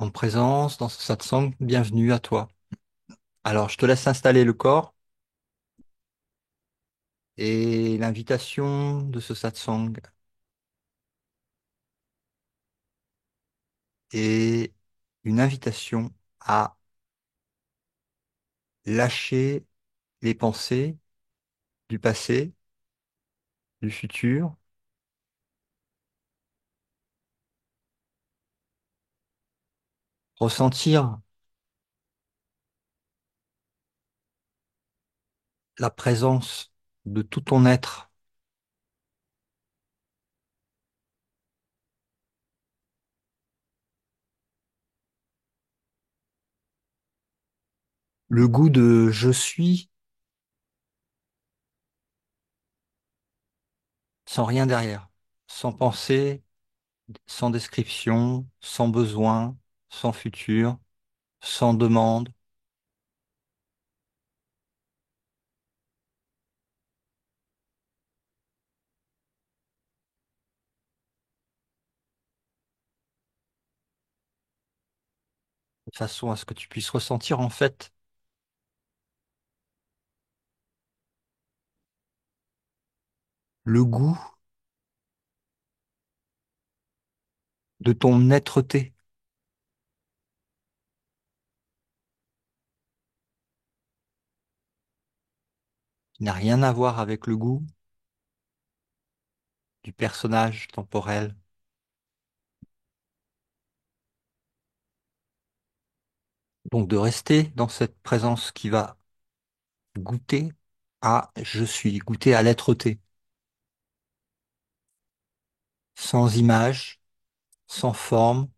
En présence dans ce satsang, bienvenue à toi. Alors, je te laisse installer le corps et l'invitation de ce satsang est une invitation à lâcher les pensées du passé, du futur, ressentir la présence de tout ton être, le goût de je suis sans rien derrière, sans pensée, sans description, sans besoin, sans futur, sans demande. De façon à ce que tu puisses ressentir en fait le goût de ton êtreté, qui n'a rien à voir avec le goût du personnage temporel. Donc de rester dans cette présence qui va goûter à je suis, goûter à l'êtreté, sans image, sans forme,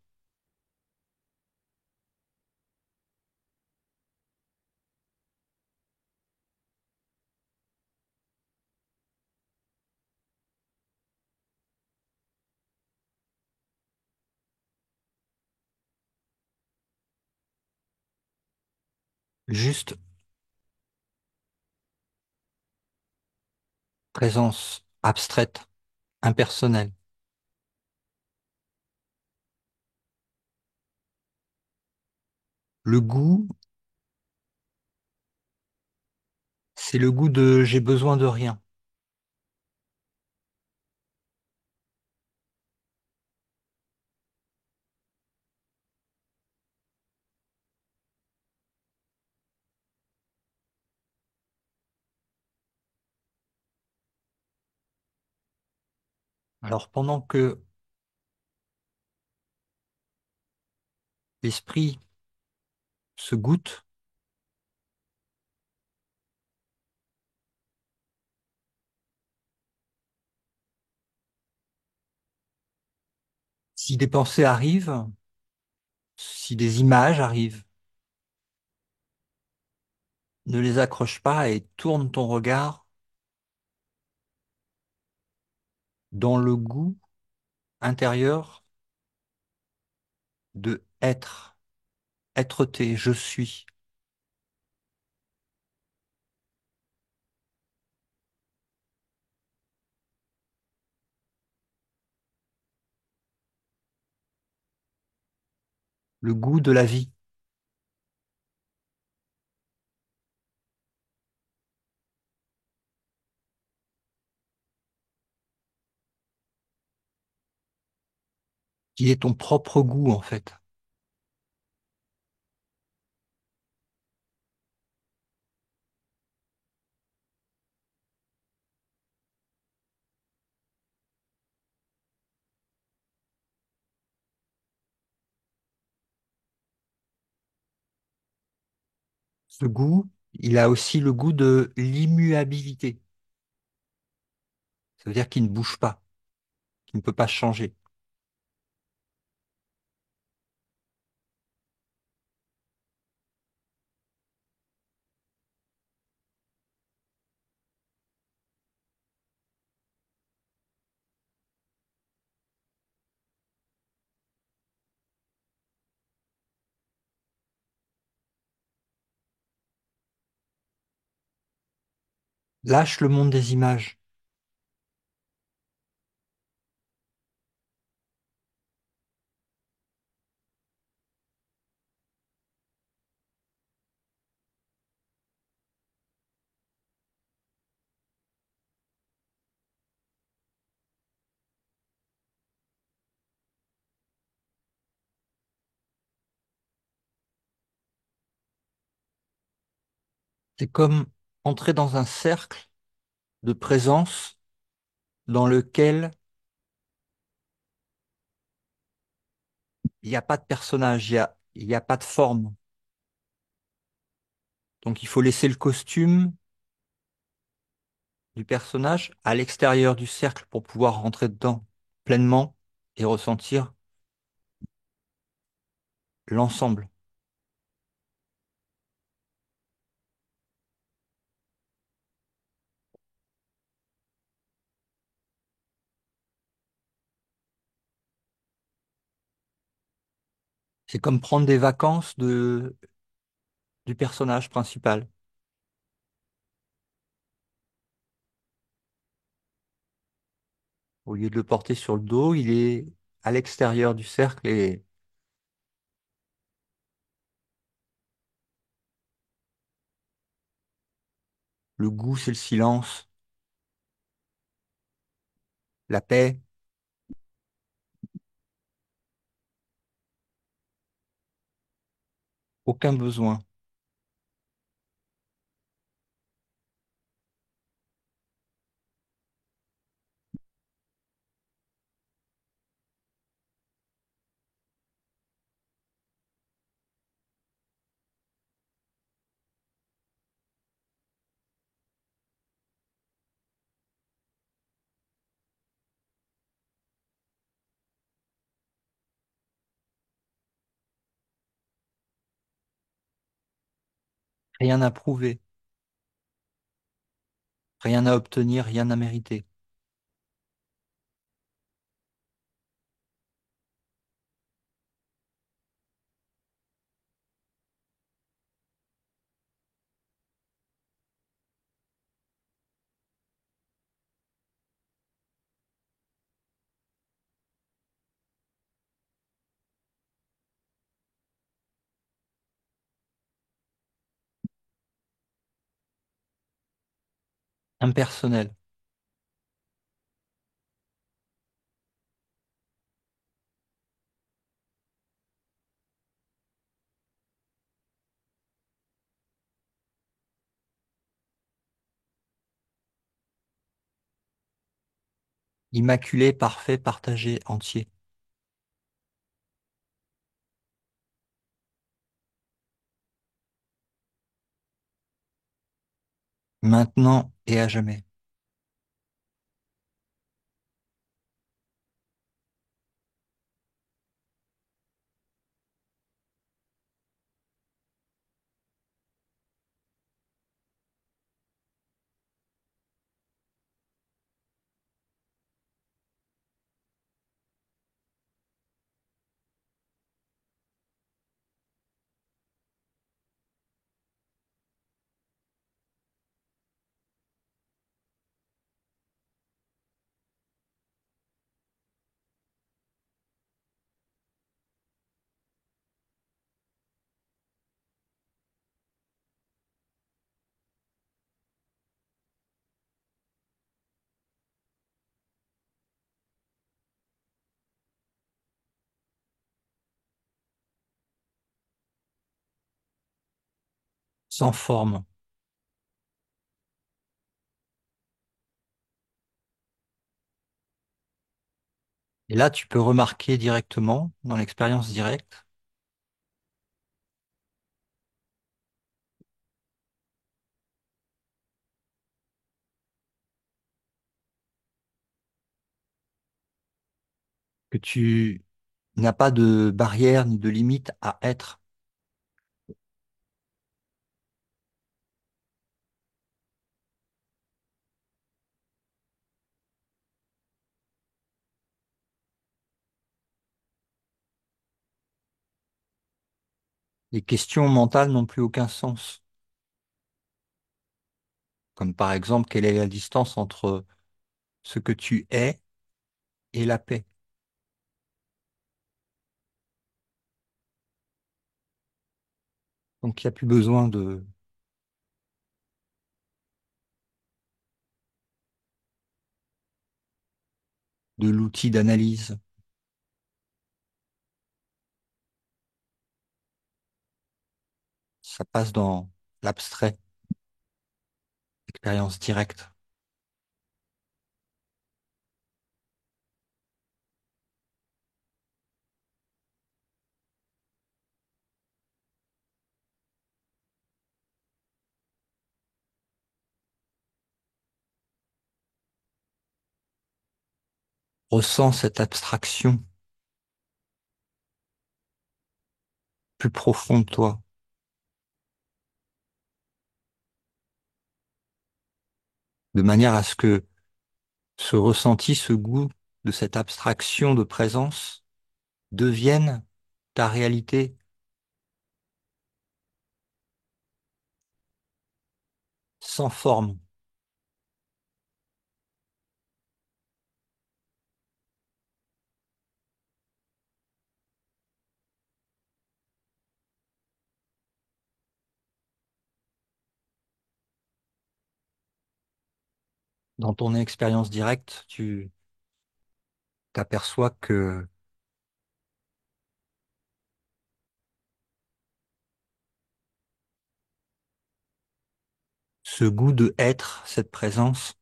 juste présence abstraite, impersonnelle. Le goût, c'est le goût de j'ai besoin de rien. Alors pendant que l'esprit se goûte, si des pensées arrivent, si des images arrivent, ne les accroche pas et tourne ton regard dans le goût intérieur de être, être-té, je suis, le goût de la vie, qui est ton propre goût en fait. Ce goût, il a aussi le goût de l'immuabilité. Ça veut dire qu'il ne bouge pas, qu'il ne peut pas changer. Lâche le monde des images. C'est comme entrer dans un cercle de présence dans lequel il n'y a pas de personnage, il y a pas de forme. Donc il faut laisser le costume du personnage à l'extérieur du cercle pour pouvoir rentrer dedans pleinement et ressentir l'ensemble. C'est comme prendre des vacances du personnage principal. Au lieu de le porter sur le dos, il est à l'extérieur du cercle et le goût, c'est le silence, la paix, aucun besoin. Rien à prouver, rien à obtenir, rien à mériter. Impersonnel. Immaculé, parfait, partagé, entier. Maintenant et à jamais. Sans forme. Et là, tu peux remarquer directement, dans l'expérience directe, que tu n'as pas de barrière ni de limite à être. Les questions mentales n'ont plus aucun sens. Comme par exemple, quelle est la distance entre ce que tu es et la paix? Donc, il n'y a plus besoin de l'outil d'analyse. Ça passe dans l'abstrait. expérience directe. Ressens cette abstraction plus profonde de toi, de manière à ce que ce ressenti, ce goût de cette abstraction de présence devienne ta réalité sans forme. Dans ton expérience directe, tu t'aperçois que ce goût de être, cette présence,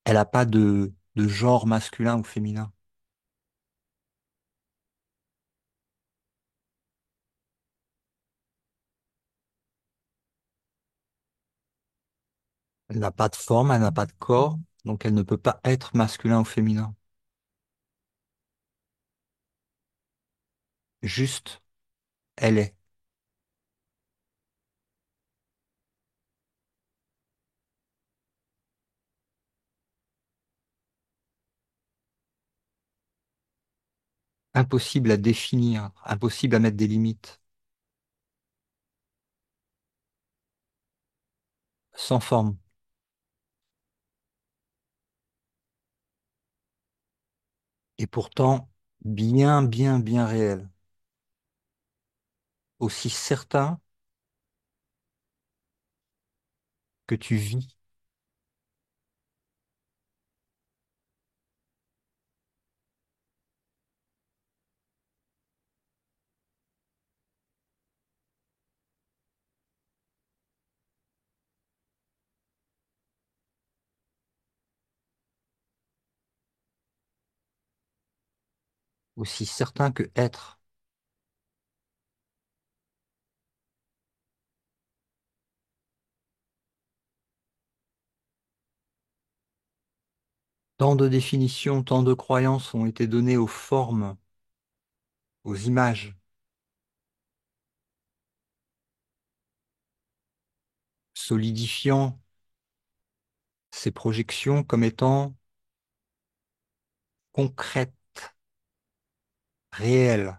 elle n'a pas de genre masculin ou féminin. Elle n'a pas de forme, elle n'a pas de corps, donc elle ne peut pas être masculin ou féminin. Juste, elle est. Impossible à définir, impossible à mettre des limites, sans forme. Et pourtant, bien, bien, bien réel. Aussi certain que tu vis, aussi certain que être. Tant de définitions, tant de croyances ont été données aux formes, aux images, solidifiant ces projections comme étant concrètes, réelles.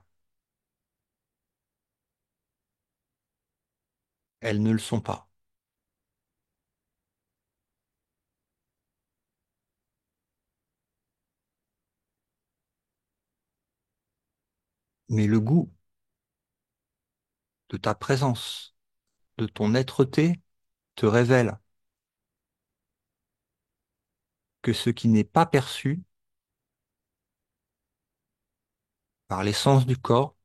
Elles ne le sont pas. Mais le goût de ta présence, de ton être-té, te révèle que ce qui n'est pas perçu par les sens du corps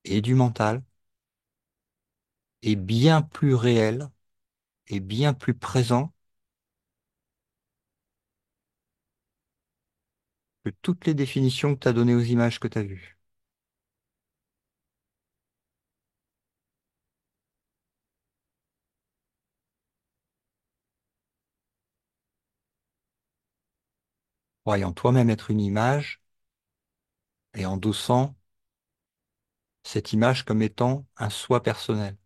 et du mental est bien plus réel et bien plus présent que toutes les définitions que tu as données aux images que tu as vues. Croyant toi-même être une image et endossant cette image comme étant un soi personnel.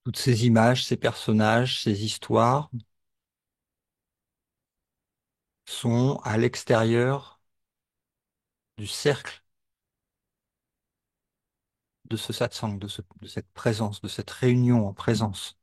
Toutes ces images, ces personnages, ces histoires sont à l'extérieur du cercle de ce satsang, de cette présence, de cette réunion en présence.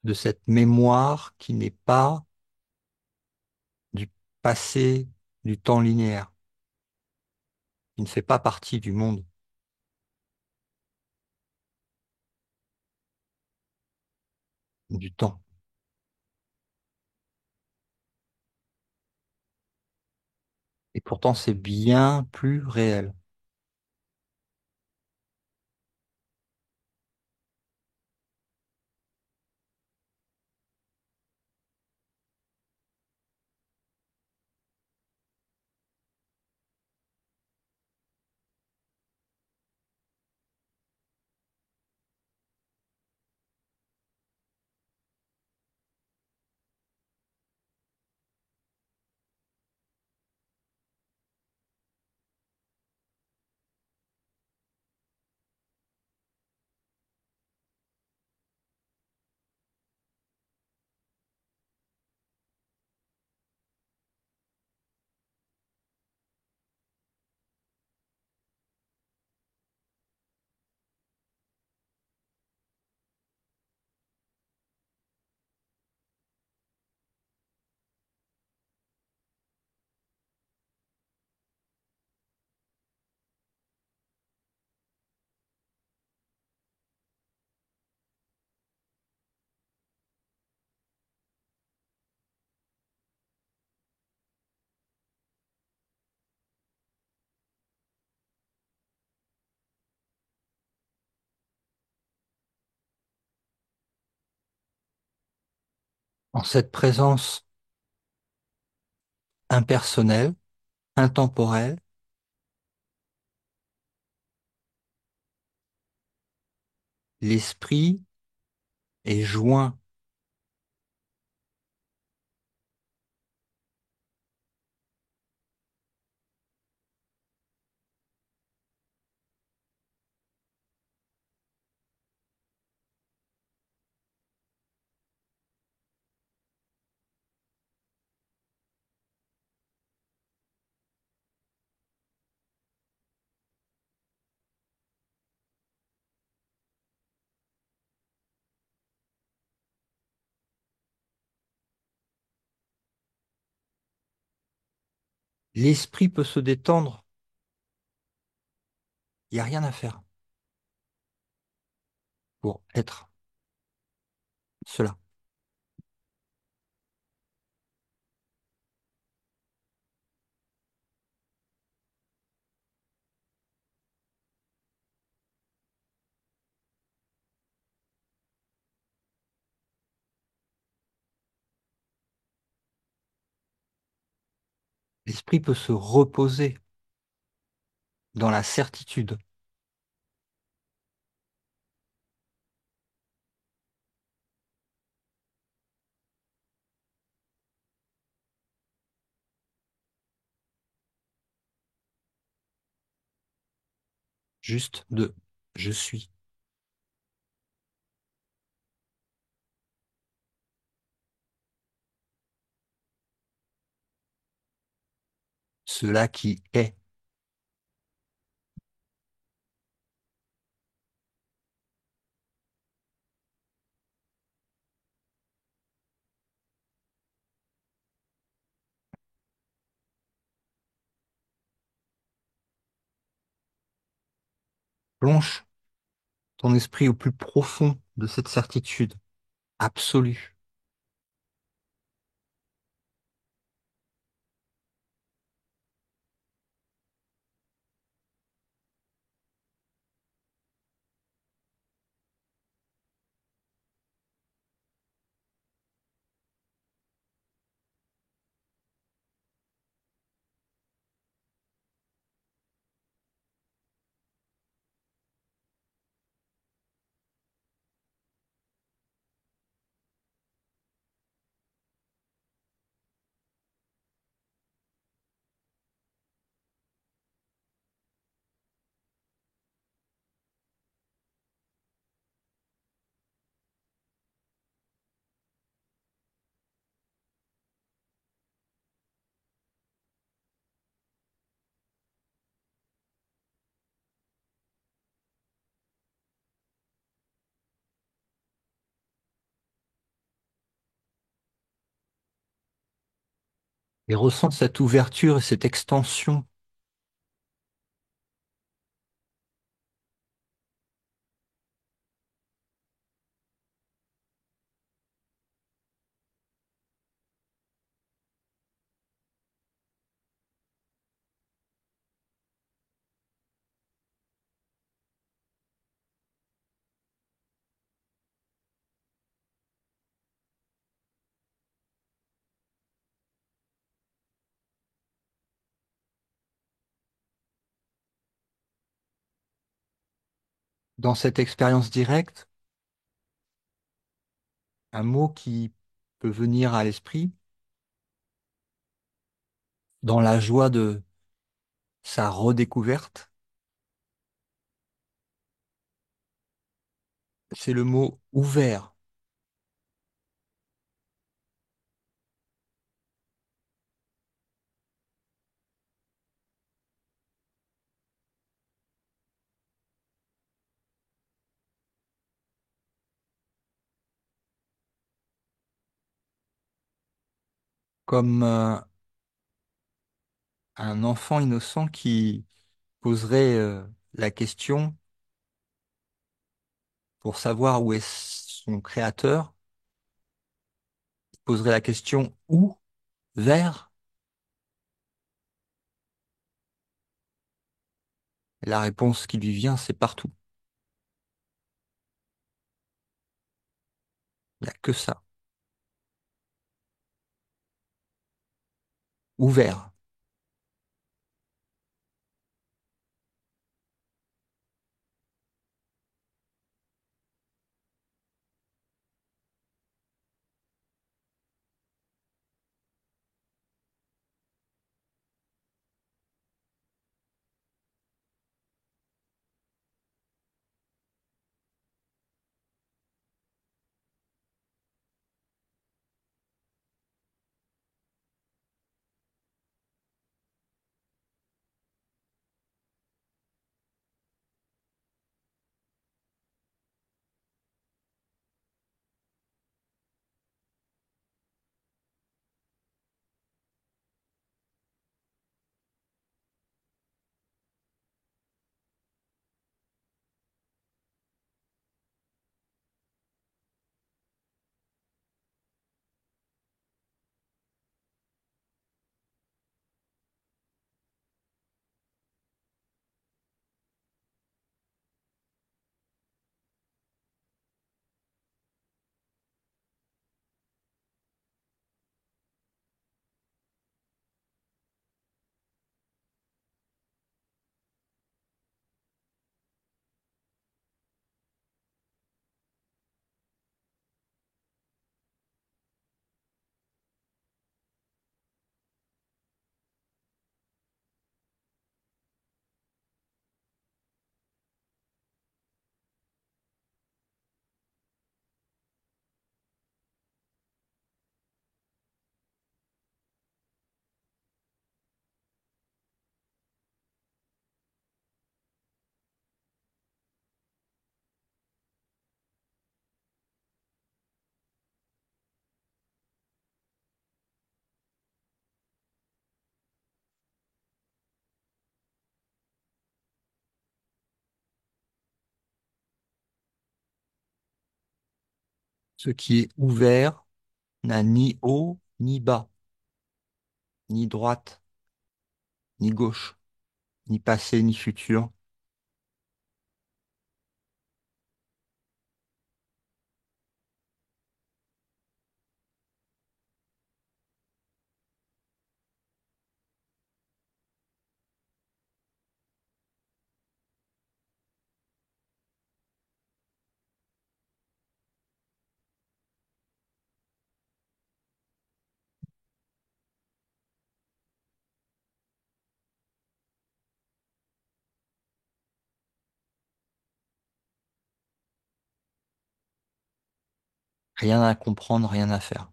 de cette mémoire qui n'est pas du passé, du temps linéaire, qui ne fait pas partie du monde du temps. Et pourtant, c'est bien plus réel. En cette présence impersonnelle, intemporelle, l'esprit est joint l'esprit peut se détendre. Il n'y a rien à faire pour être cela. L'esprit peut se reposer dans la certitude juste de je suis, cela qui est. Plonge ton esprit au plus profond de cette certitude absolue. et ressens cette ouverture et cette extension dans cette expérience directe. Un mot qui peut venir à l'esprit dans la joie de sa redécouverte, c'est le mot ouvert, comme un enfant innocent qui poserait la question pour savoir où est son créateur, poserait la question où, vers, et la réponse qui lui vient, c'est partout. Il n'y a que ça, ouvert. Ce qui est ouvert n'a ni haut ni bas, ni droite ni gauche, ni passé ni futur. Rien à comprendre, rien à faire.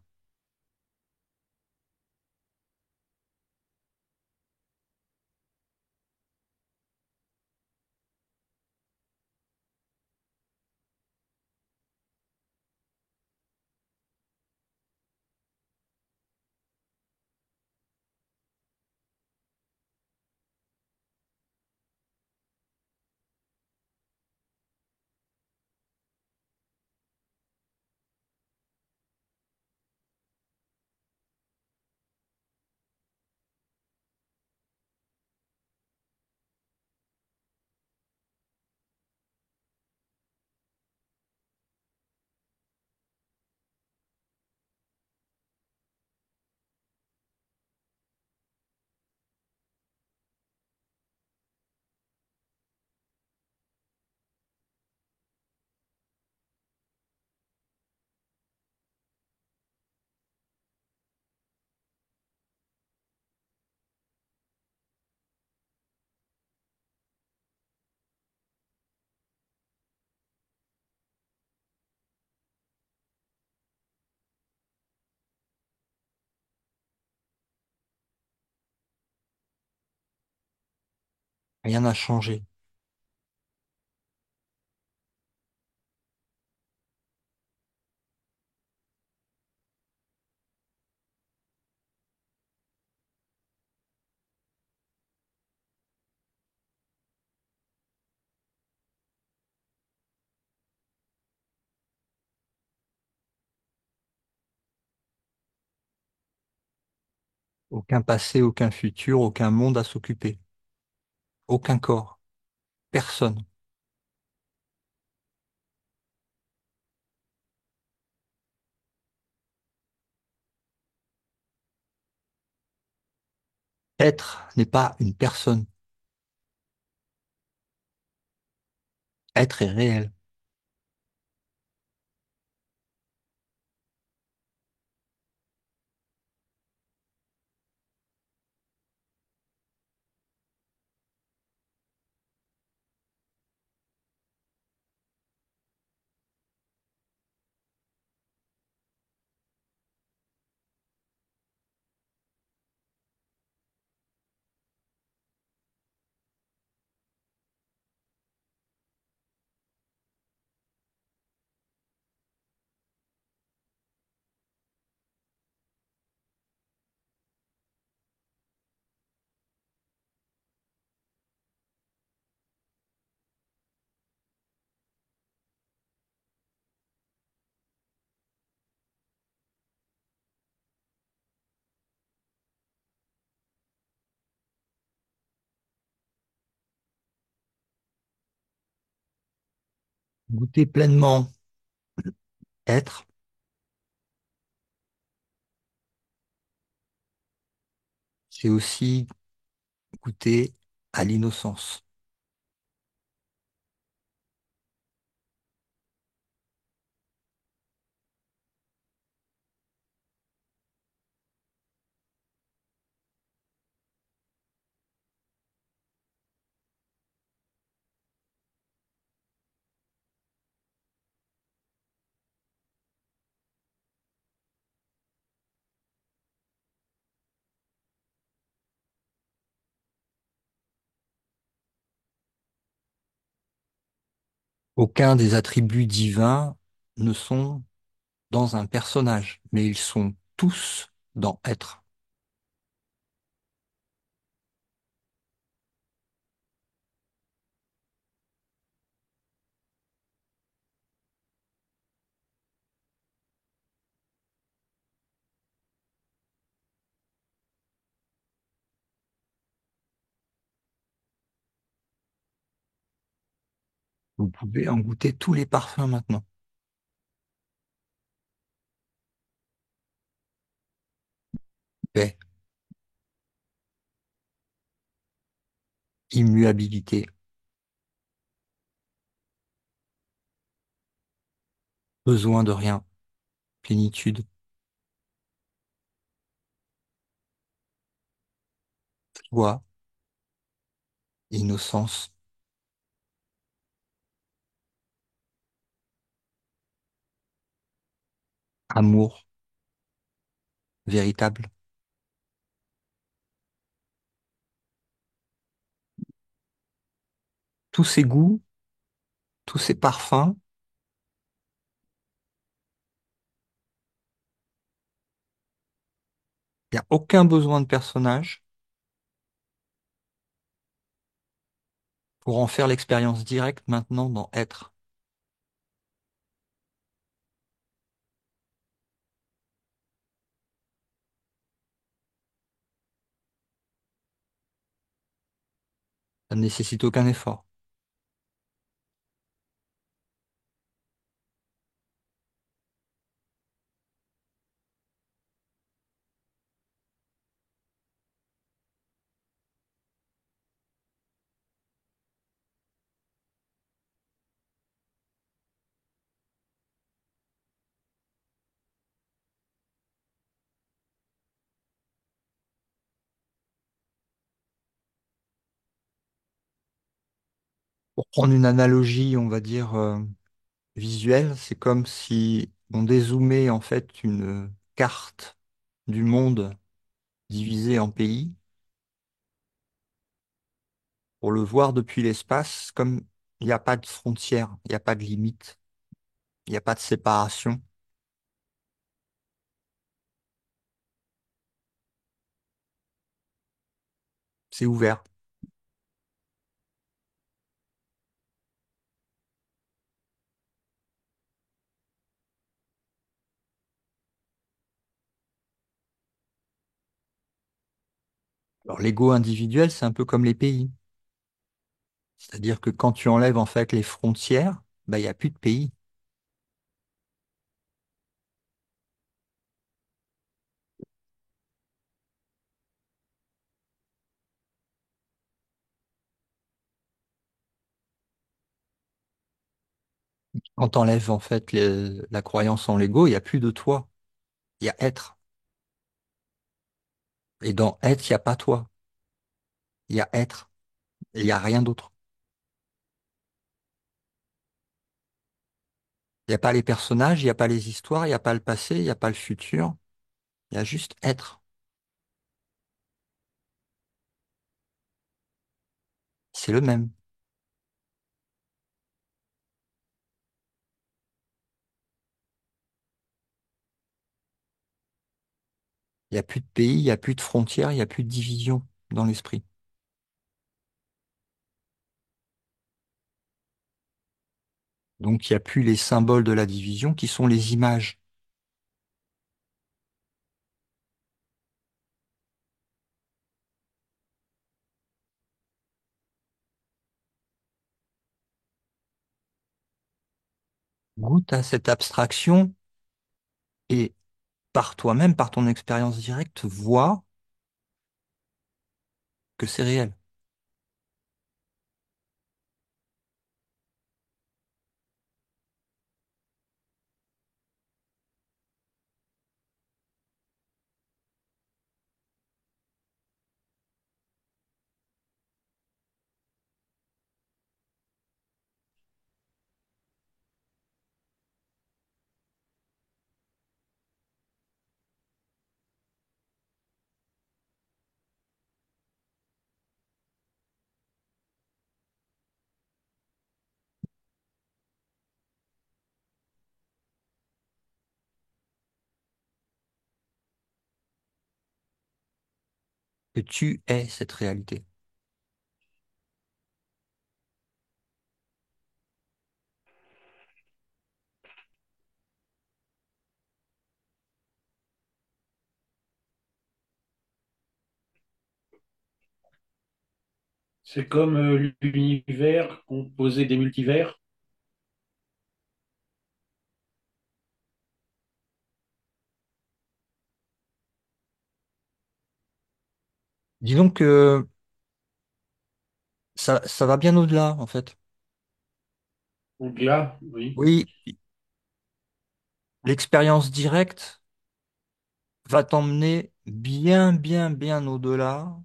Rien n'a changé. Aucun passé, aucun futur, aucun monde à s'occuper. Aucun corps. Personne. Être n'est pas une personne. Être est réel. Goûter pleinement être, c'est aussi goûter à l'innocence. Aucun des attributs divins ne sont dans un personnage, mais ils sont tous dans être. Vous pouvez en goûter tous les parfums maintenant. Paix, immuabilité, besoin de rien, plénitude, joie, innocence, amour véritable. Tous ces goûts, tous ces parfums, il n'y a aucun besoin de personnage pour en faire l'expérience directe maintenant dans être. Ça ne nécessite aucun effort. Pour prendre une analogie, on va dire, visuelle, c'est comme si on dézoomait en fait une carte du monde divisée en pays pour le voir depuis l'espace, comme il n'y a pas de frontière, il n'y a pas de limite, il n'y a pas de séparation, c'est ouvert. Alors l'ego individuel, c'est un peu comme les pays. C'est-à-dire que quand tu enlèves en fait les frontières, bah, il n'y a plus de pays. Quand tu enlèves en fait la croyance en l'ego, il n'y a plus de toi, il y a être. Et dans être, il n'y a pas toi, il y a être, et il n'y a rien d'autre. Il n'y a pas les personnages, il n'y a pas les histoires, il n'y a pas le passé, il n'y a pas le futur, il y a juste être. C'est le même. Il n'y a plus de pays, il n'y a plus de frontières, il n'y a plus de division dans l'esprit. Donc il n'y a plus les symboles de la division qui sont les images. Goûte à cette abstraction et par toi-même, par ton expérience directe, vois que c'est réel. Que tu es cette réalité. C'est comme l'univers composé des multivers. Disons que ça va bien au-delà, en fait. Donc là, oui. Oui, l'expérience directe va t'emmener bien, bien, bien au-delà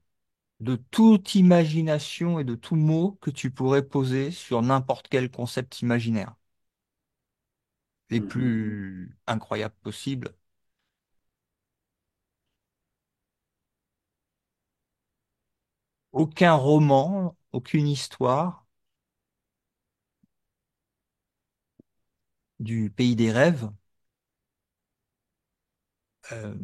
de toute imagination et de tout mot que tu pourrais poser sur n'importe quel concept imaginaire, les Mhm. plus incroyables possibles. Aucun roman, aucune histoire du pays des rêves euh,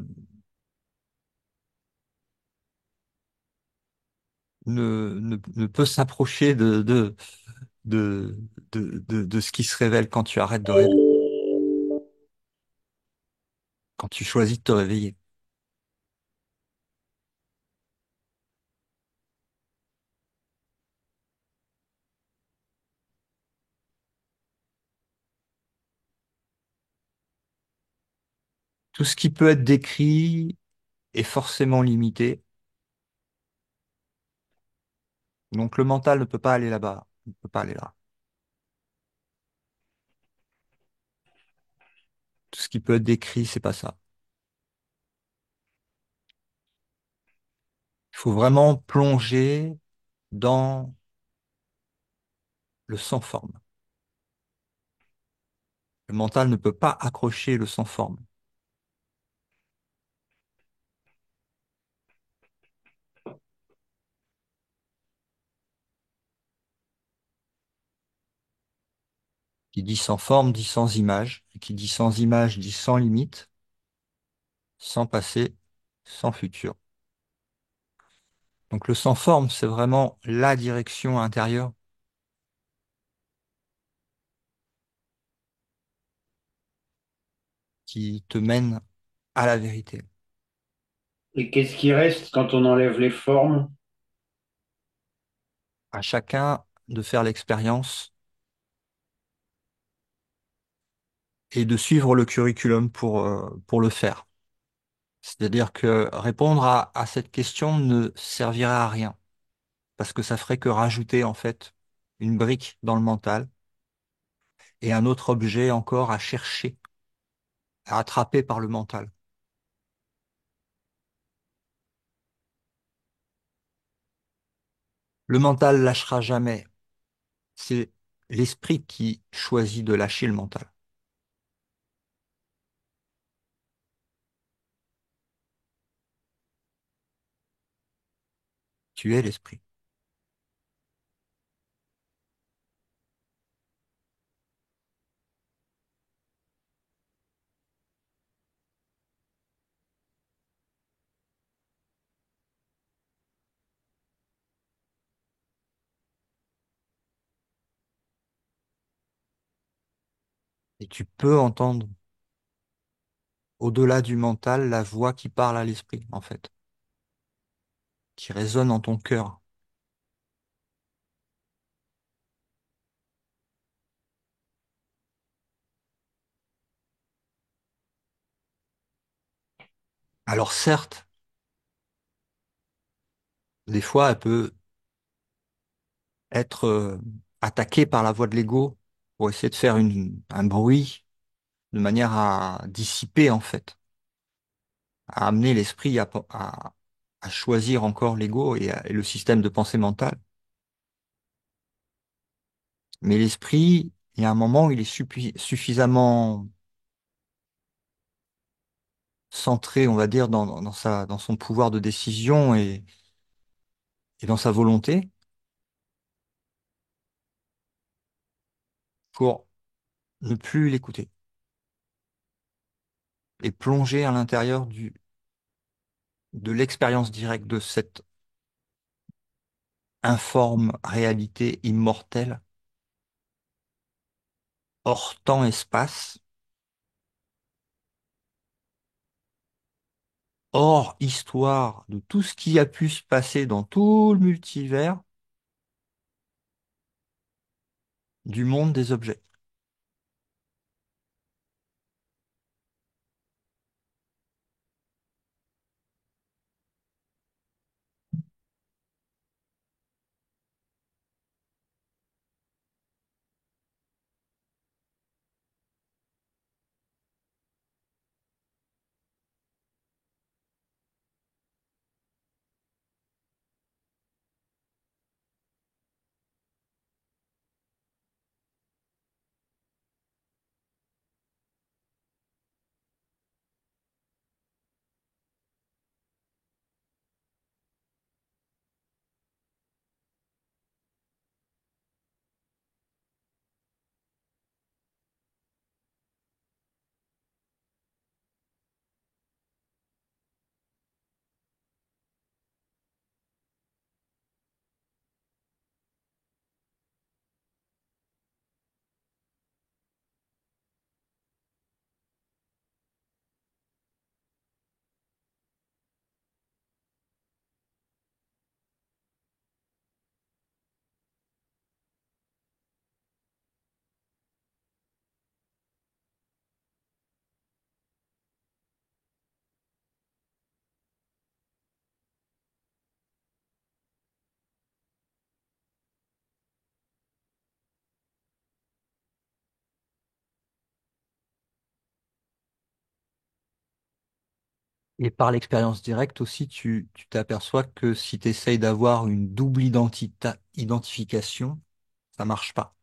ne peut s'approcher de, de ce qui se révèle quand tu arrêtes de rêver, quand tu choisis de te réveiller. Tout ce qui peut être décrit est forcément limité, donc le mental ne peut pas aller là-bas, ne peut pas aller là. Tout ce qui peut être décrit, c'est pas ça. Il faut vraiment plonger dans le sans forme. Le mental ne peut pas accrocher le sans forme. Qui dit sans forme dit sans image. Et qui dit sans image dit sans limite, sans passé, sans futur. Donc le sans forme, c'est vraiment la direction intérieure qui te mène à la vérité. Et qu'est-ce qui reste quand on enlève les formes? À chacun de faire l'expérience et de suivre le curriculum pour le faire. C'est-à-dire que répondre à cette question ne servirait à rien, parce que ça ferait que rajouter en fait une brique dans le mental et un autre objet encore à chercher, à attraper par le mental. Le mental lâchera jamais. C'est l'esprit qui choisit de lâcher le mental. Tu es l'esprit. Et tu peux entendre au-delà du mental la voix qui parle à l'esprit, en fait, qui résonne en ton cœur. Alors certes, des fois, elle peut être attaquée par la voix de l'ego pour essayer de faire un bruit de manière à dissiper, en fait, à amener l'esprit à choisir encore l'ego et le système de pensée mentale. Mais l'esprit, il y a un moment où il est suffisamment centré, on va dire, dans son pouvoir de décision et dans sa volonté pour ne plus l'écouter et plonger à l'intérieur de l'expérience directe de cette informe réalité immortelle, hors temps-espace, hors histoire de tout ce qui a pu se passer dans tout le multivers du monde des objets. Et par l'expérience directe aussi, tu t'aperçois que si tu essayes d'avoir une double identification, ça marche pas.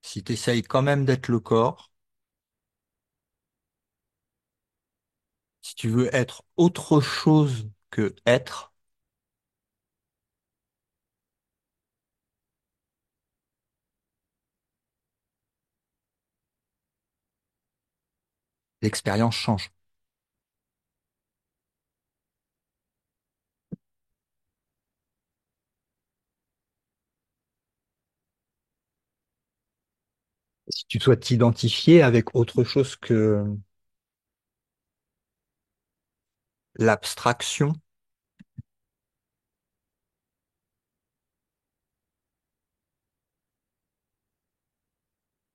Si tu essayes quand même d'être le corps, si tu veux être autre chose que être, L'expérience change. Si tu souhaites t'identifier avec autre chose que l'abstraction,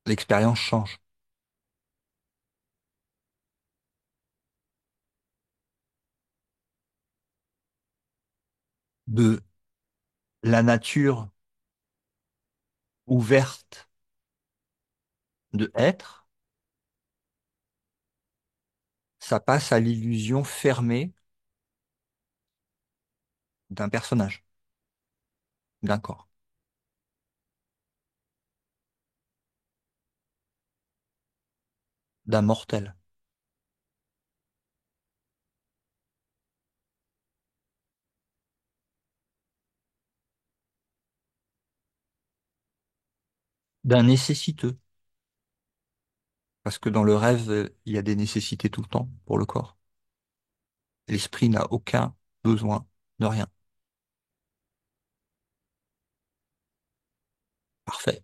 l'expérience change. De la nature ouverte de être, ça passe à l'illusion fermée d'un personnage, d'un corps, d'un mortel. D'un nécessiteux. Parce que dans le rêve, il y a des nécessités tout le temps pour le corps. L'esprit n'a aucun besoin de rien. Parfait.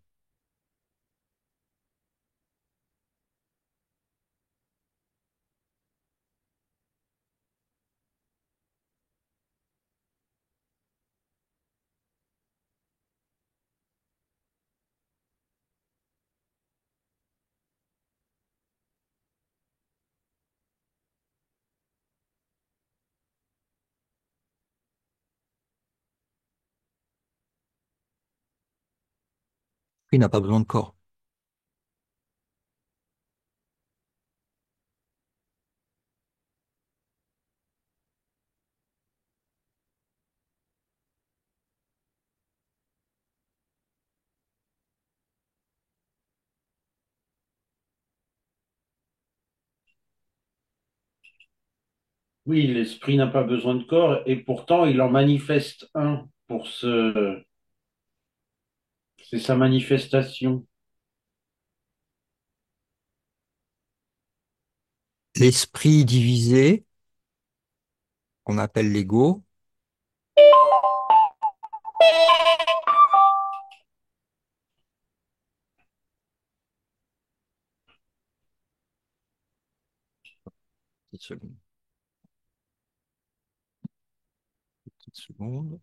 L'esprit n'a pas besoin de corps. Oui, l'esprit n'a pas besoin de corps et pourtant il en manifeste un pour ce, c'est sa manifestation. L'esprit divisé, qu'on appelle l'ego, petite seconde, petite seconde.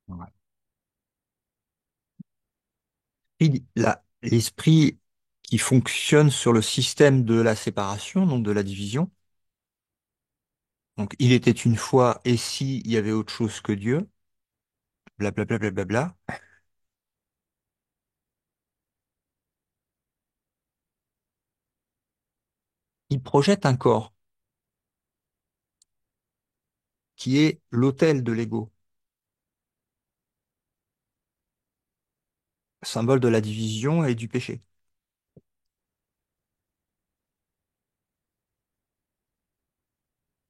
Voilà. L'esprit qui fonctionne sur le système de la séparation, donc de la division. Donc, il était une fois, et si il y avait autre chose que Dieu, blablabla, blablabla. Il projette un corps qui est l'autel de l'ego, symbole de la division et du péché.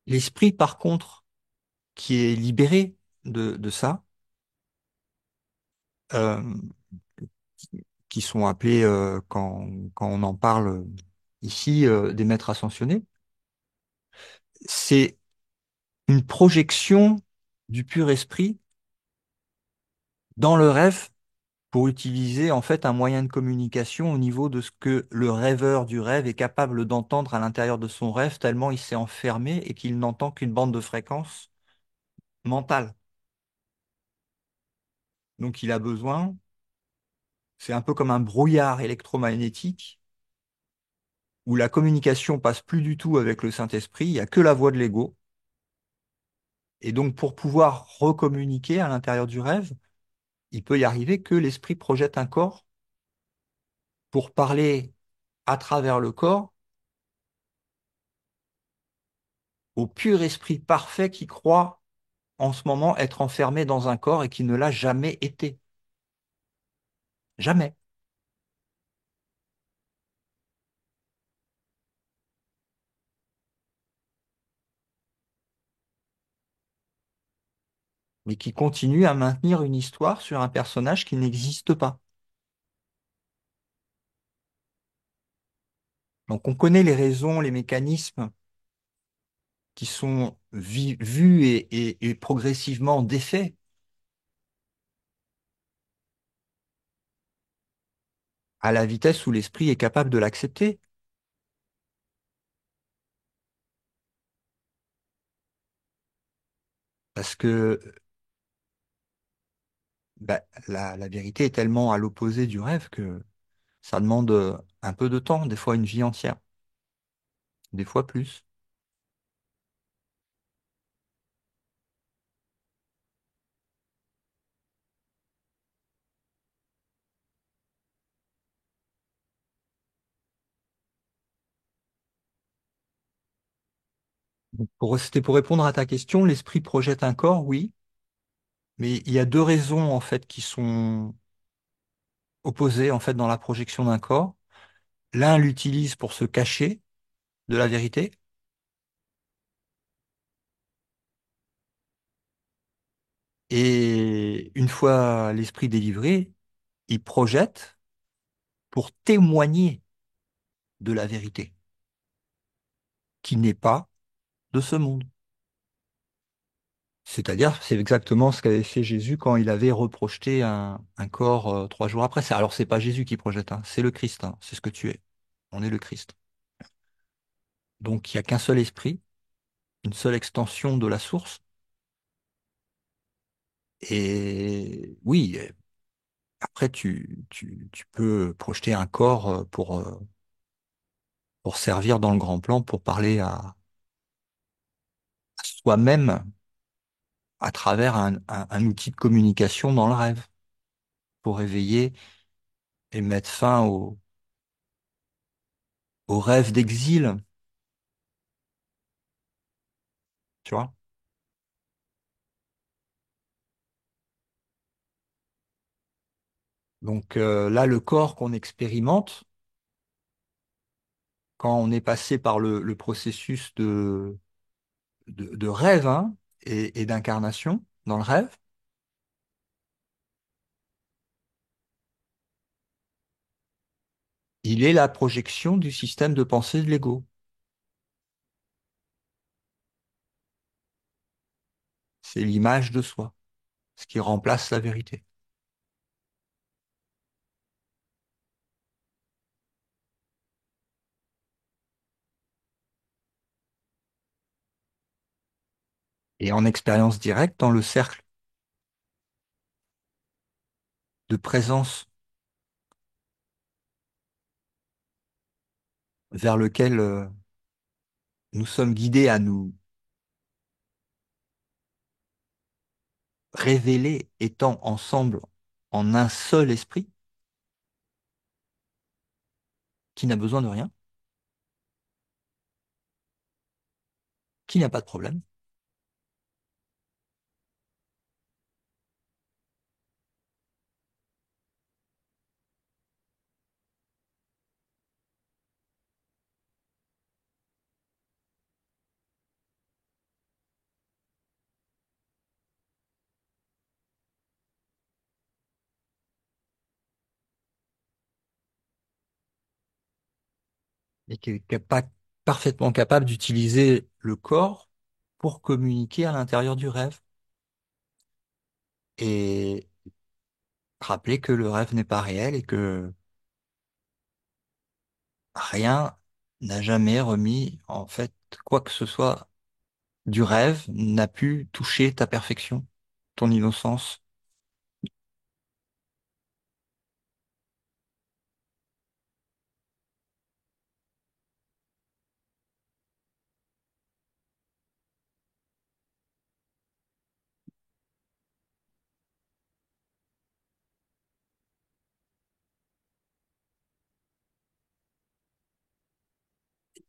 L'esprit, par contre, qui est libéré de ça, euh, qui sont appelés, quand on en parle ici, des maîtres ascensionnés, c'est une projection du pur esprit dans le rêve pour utiliser en fait un moyen de communication au niveau de ce que le rêveur du rêve est capable d'entendre à l'intérieur de son rêve, tellement il s'est enfermé et qu'il n'entend qu'une bande de fréquences mentale. Donc il a besoin, c'est un peu comme un brouillard électromagnétique où la communication passe plus du tout avec le Saint-Esprit, il n'y a que la voix de l'ego. Et donc pour pouvoir recommuniquer à l'intérieur du rêve, il peut y arriver que l'esprit projette un corps pour parler à travers le corps au pur esprit parfait qui croit en ce moment être enfermé dans un corps et qui ne l'a jamais été. Jamais. Mais qui continue à maintenir une histoire sur un personnage qui n'existe pas. Donc on connaît les raisons, les mécanismes qui sont vus et progressivement défaits à la vitesse où l'esprit est capable de l'accepter. Parce que bah, la vérité est tellement à l'opposé du rêve que ça demande un peu de temps, des fois une vie entière, des fois plus. C'était pour répondre à ta question, l'esprit projette un corps, oui, mais il y a deux raisons en fait qui sont opposées en fait dans la projection d'un corps. L'un l'utilise pour se cacher de la vérité, et une fois l'esprit délivré, il projette pour témoigner de la vérité, qui n'est pas de ce monde. C'est-à-dire, c'est exactement ce qu'avait fait Jésus quand il avait reprojeté un corps 3 jours après. Alors, c'est pas Jésus qui projette, hein, c'est le Christ, hein, c'est ce que tu es. On est le Christ. Donc, il n'y a qu'un seul esprit, une seule extension de la source. Et oui, après, tu peux projeter un corps pour servir dans le grand plan, pour parler à soi-même à travers un outil de communication dans le rêve, pour éveiller et mettre fin au rêve d'exil, tu vois. Donc là, le corps qu'on expérimente, quand on est passé par le processus de rêve, hein, et d'incarnation dans le rêve, il est la projection du système de pensée de l'ego. C'est l'image de soi, ce qui remplace la vérité. Et en expérience directe, dans le cercle de présence vers lequel nous sommes guidés à nous révéler étant ensemble en un seul esprit, qui n'a besoin de rien, qui n'a pas de problème, et qui est pas parfaitement capable d'utiliser le corps pour communiquer à l'intérieur du rêve et rappeler que le rêve n'est pas réel et que rien n'a jamais remis, en fait, quoi que ce soit du rêve n'a pu toucher ta perfection, ton innocence.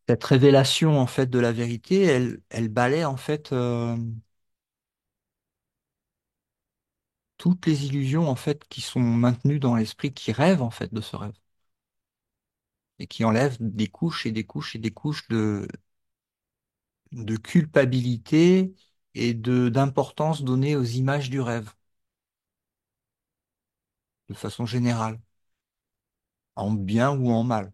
Cette révélation, en fait, de la vérité, elle balaie, en fait, toutes les illusions, en fait, qui sont maintenues dans l'esprit, qui rêve, en fait, de ce rêve. Et qui enlève des couches et des couches et des couches de culpabilité et d'importance donnée aux images du rêve, de façon générale, en bien ou en mal.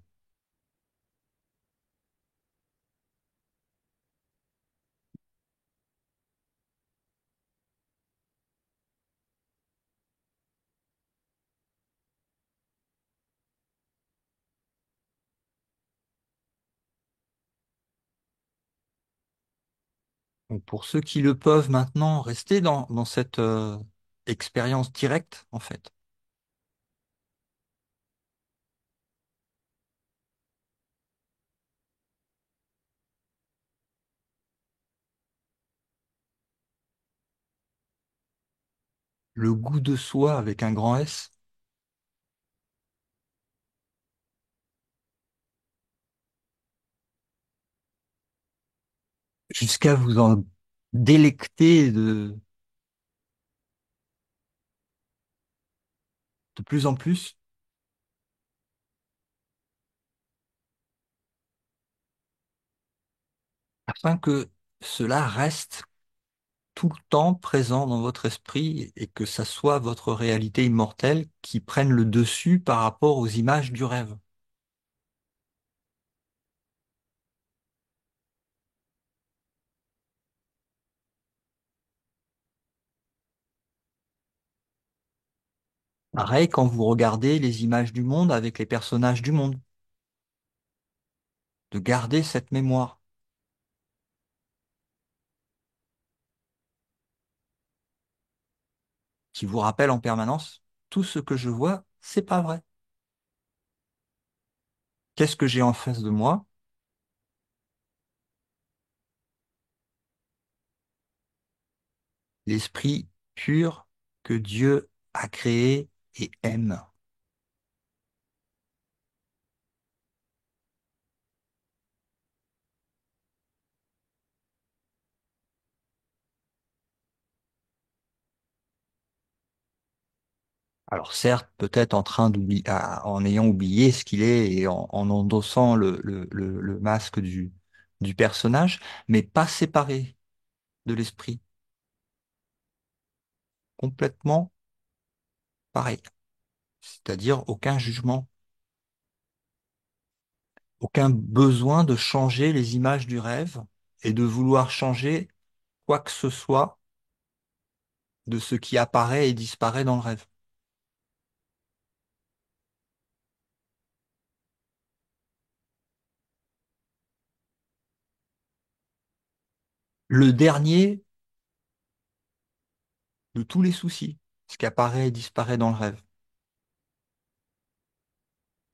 Donc, pour ceux qui le peuvent maintenant, rester dans cette expérience directe, en fait. Le goût de soi avec un grand S, jusqu'à vous en délecter de plus en plus, afin que cela reste tout le temps présent dans votre esprit et que ça soit votre réalité immortelle qui prenne le dessus par rapport aux images du rêve. Pareil quand vous regardez les images du monde avec les personnages du monde, de garder cette mémoire qui vous rappelle en permanence, tout ce que je vois, c'est pas vrai. Qu'est-ce que j'ai en face de moi? L'esprit pur que Dieu a créé et aime. Alors certes, peut-être en train d'oublier, en ayant oublié ce qu'il est et en endossant le masque du personnage, mais pas séparé de l'esprit, complètement pareil. C'est-à-dire aucun jugement, aucun besoin de changer les images du rêve et de vouloir changer quoi que ce soit de ce qui apparaît et disparaît dans le rêve. Le dernier de tous les soucis, ce qui apparaît et disparaît dans le rêve.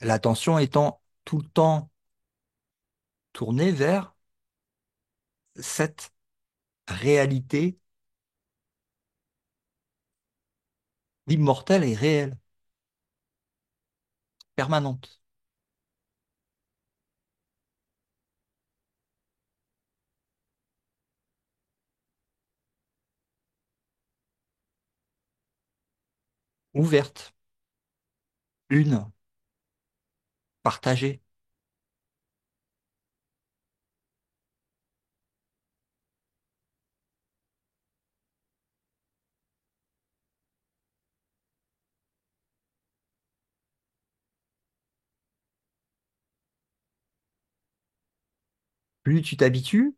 L'attention étant tout le temps tournée vers cette réalité immortelle et réelle, permanente. Ouverte, une, partagée. Plus tu t'habitues,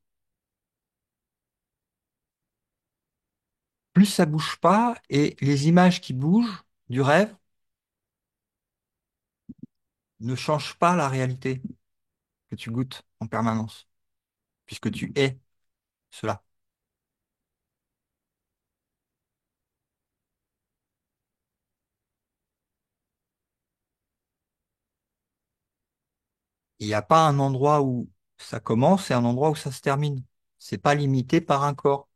plus ça bouge pas et les images qui bougent du rêve ne changent pas la réalité que tu goûtes en permanence, puisque tu es cela. Il n'y a pas un endroit où ça commence et un endroit où ça se termine. C'est pas limité par un corps.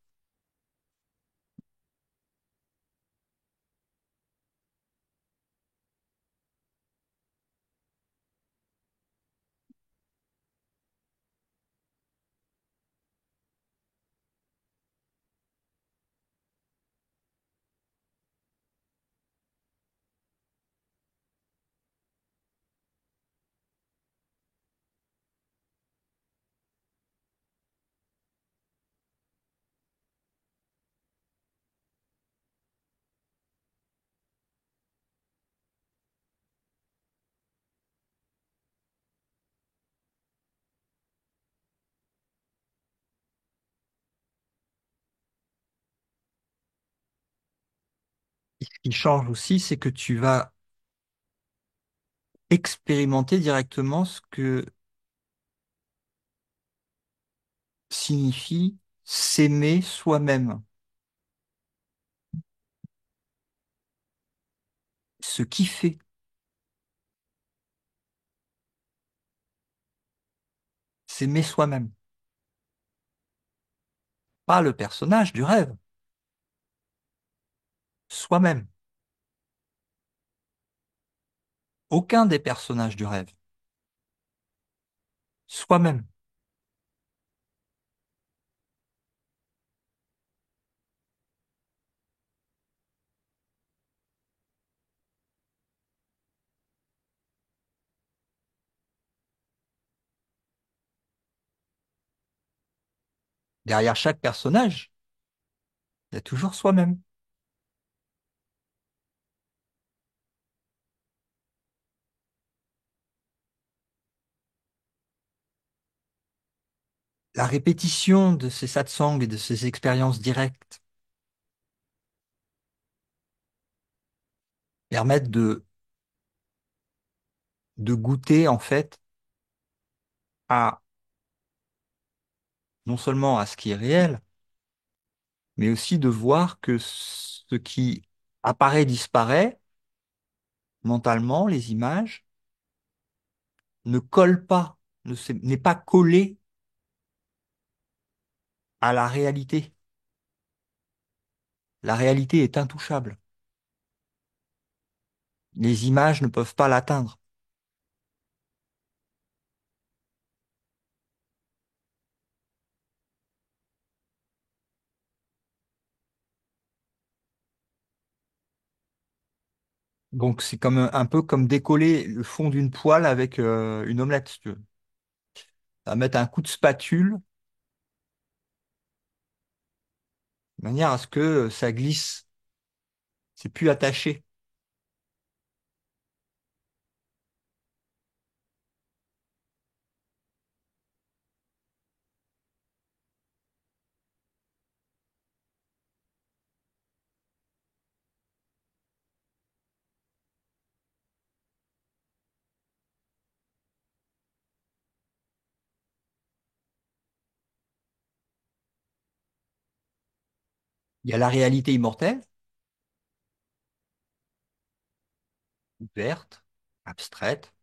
Ce qui change aussi, c'est que tu vas expérimenter directement ce que signifie s'aimer soi-même, se kiffer, s'aimer soi-même. Pas le personnage du rêve, soi-même. Aucun des personnages du rêve, soi-même. Derrière chaque personnage, il y a toujours soi-même. La répétition de ces satsangs et de ces expériences directes permettent de goûter en fait à non seulement à ce qui est réel, mais aussi de voir que ce qui apparaît disparaît mentalement, les images, ne colle pas, n'est pas collé à la réalité. La réalité est intouchable. Les images ne peuvent pas l'atteindre. Donc c'est comme un peu comme décoller le fond d'une poêle avec une omelette, si tu veux. Ça va mettre un coup de spatule de manière à ce que ça glisse. C'est plus attaché. Il y a la réalité immortelle, ouverte, abstraite,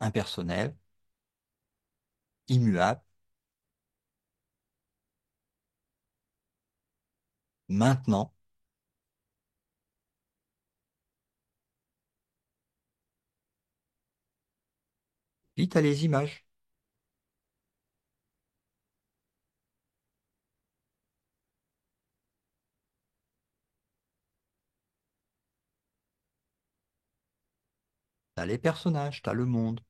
impersonnelle, immuable. Maintenant, puis tu as les images. Tu as les personnages, tu as le monde.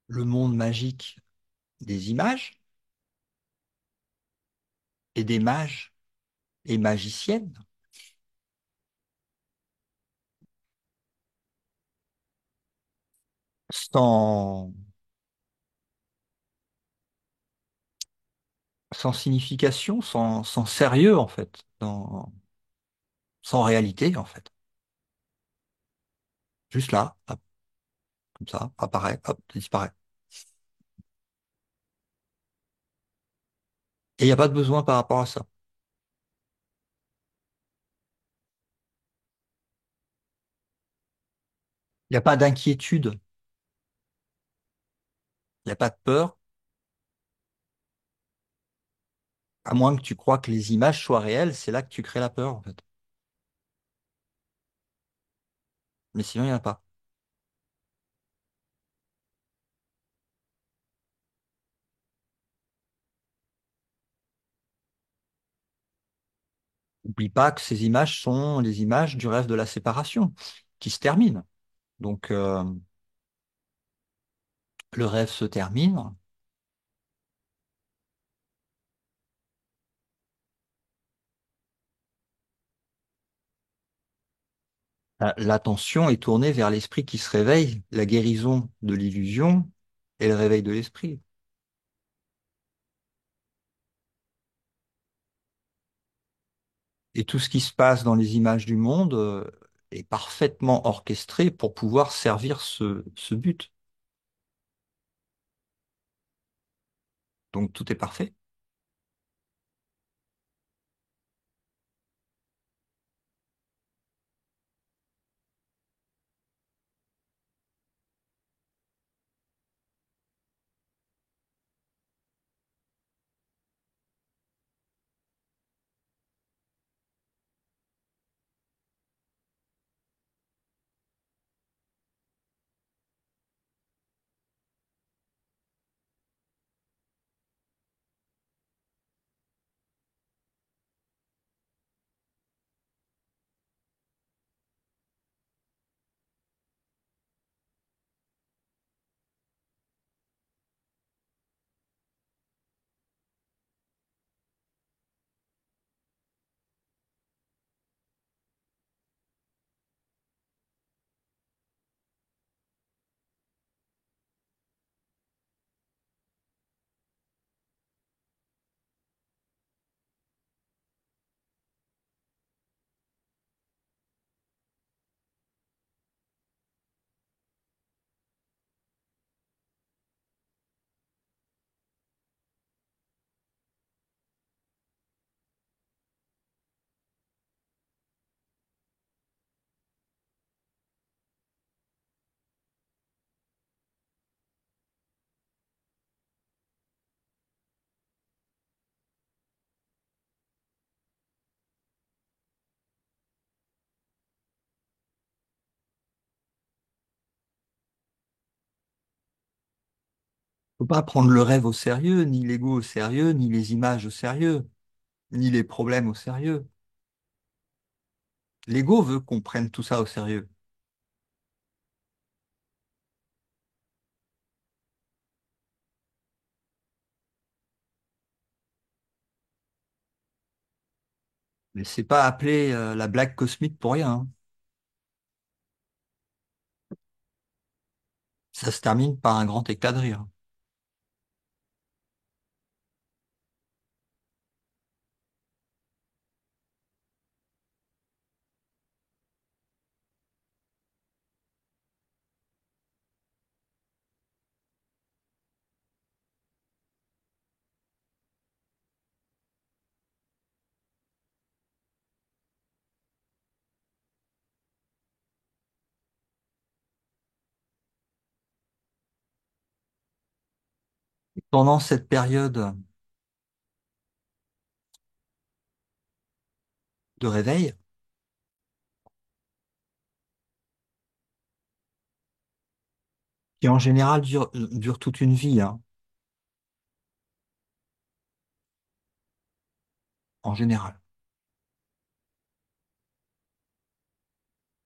Le monde magique des images et des mages et magiciennes, sans, sans signification, sans sérieux en fait, sans réalité en fait. Juste là, hop, comme ça, apparaît, hop, disparaît. Et il n'y a pas de besoin par rapport à ça. Il n'y a pas d'inquiétude, il n'y a pas de peur, à moins que tu crois que les images soient réelles, c'est là que tu crées la peur en fait. Mais sinon, il n'y en a pas. N'oublie pas que ces images sont les images du rêve de la séparation qui se termine. Donc, le rêve se termine. L'attention est tournée vers l'esprit qui se réveille, la guérison de l'illusion et le réveil de l'esprit. Et tout ce qui se passe dans les images du monde est parfaitement orchestré pour pouvoir servir ce but. Donc tout est parfait. Faut pas prendre le rêve au sérieux, ni l'ego au sérieux, ni les images au sérieux, ni les problèmes au sérieux. L'ego veut qu'on prenne tout ça au sérieux. Mais c'est pas appelé la blague cosmique pour rien, hein. Ça se termine par un grand éclat de rire. Pendant cette période de réveil, qui en général dure toute une vie, hein, en général.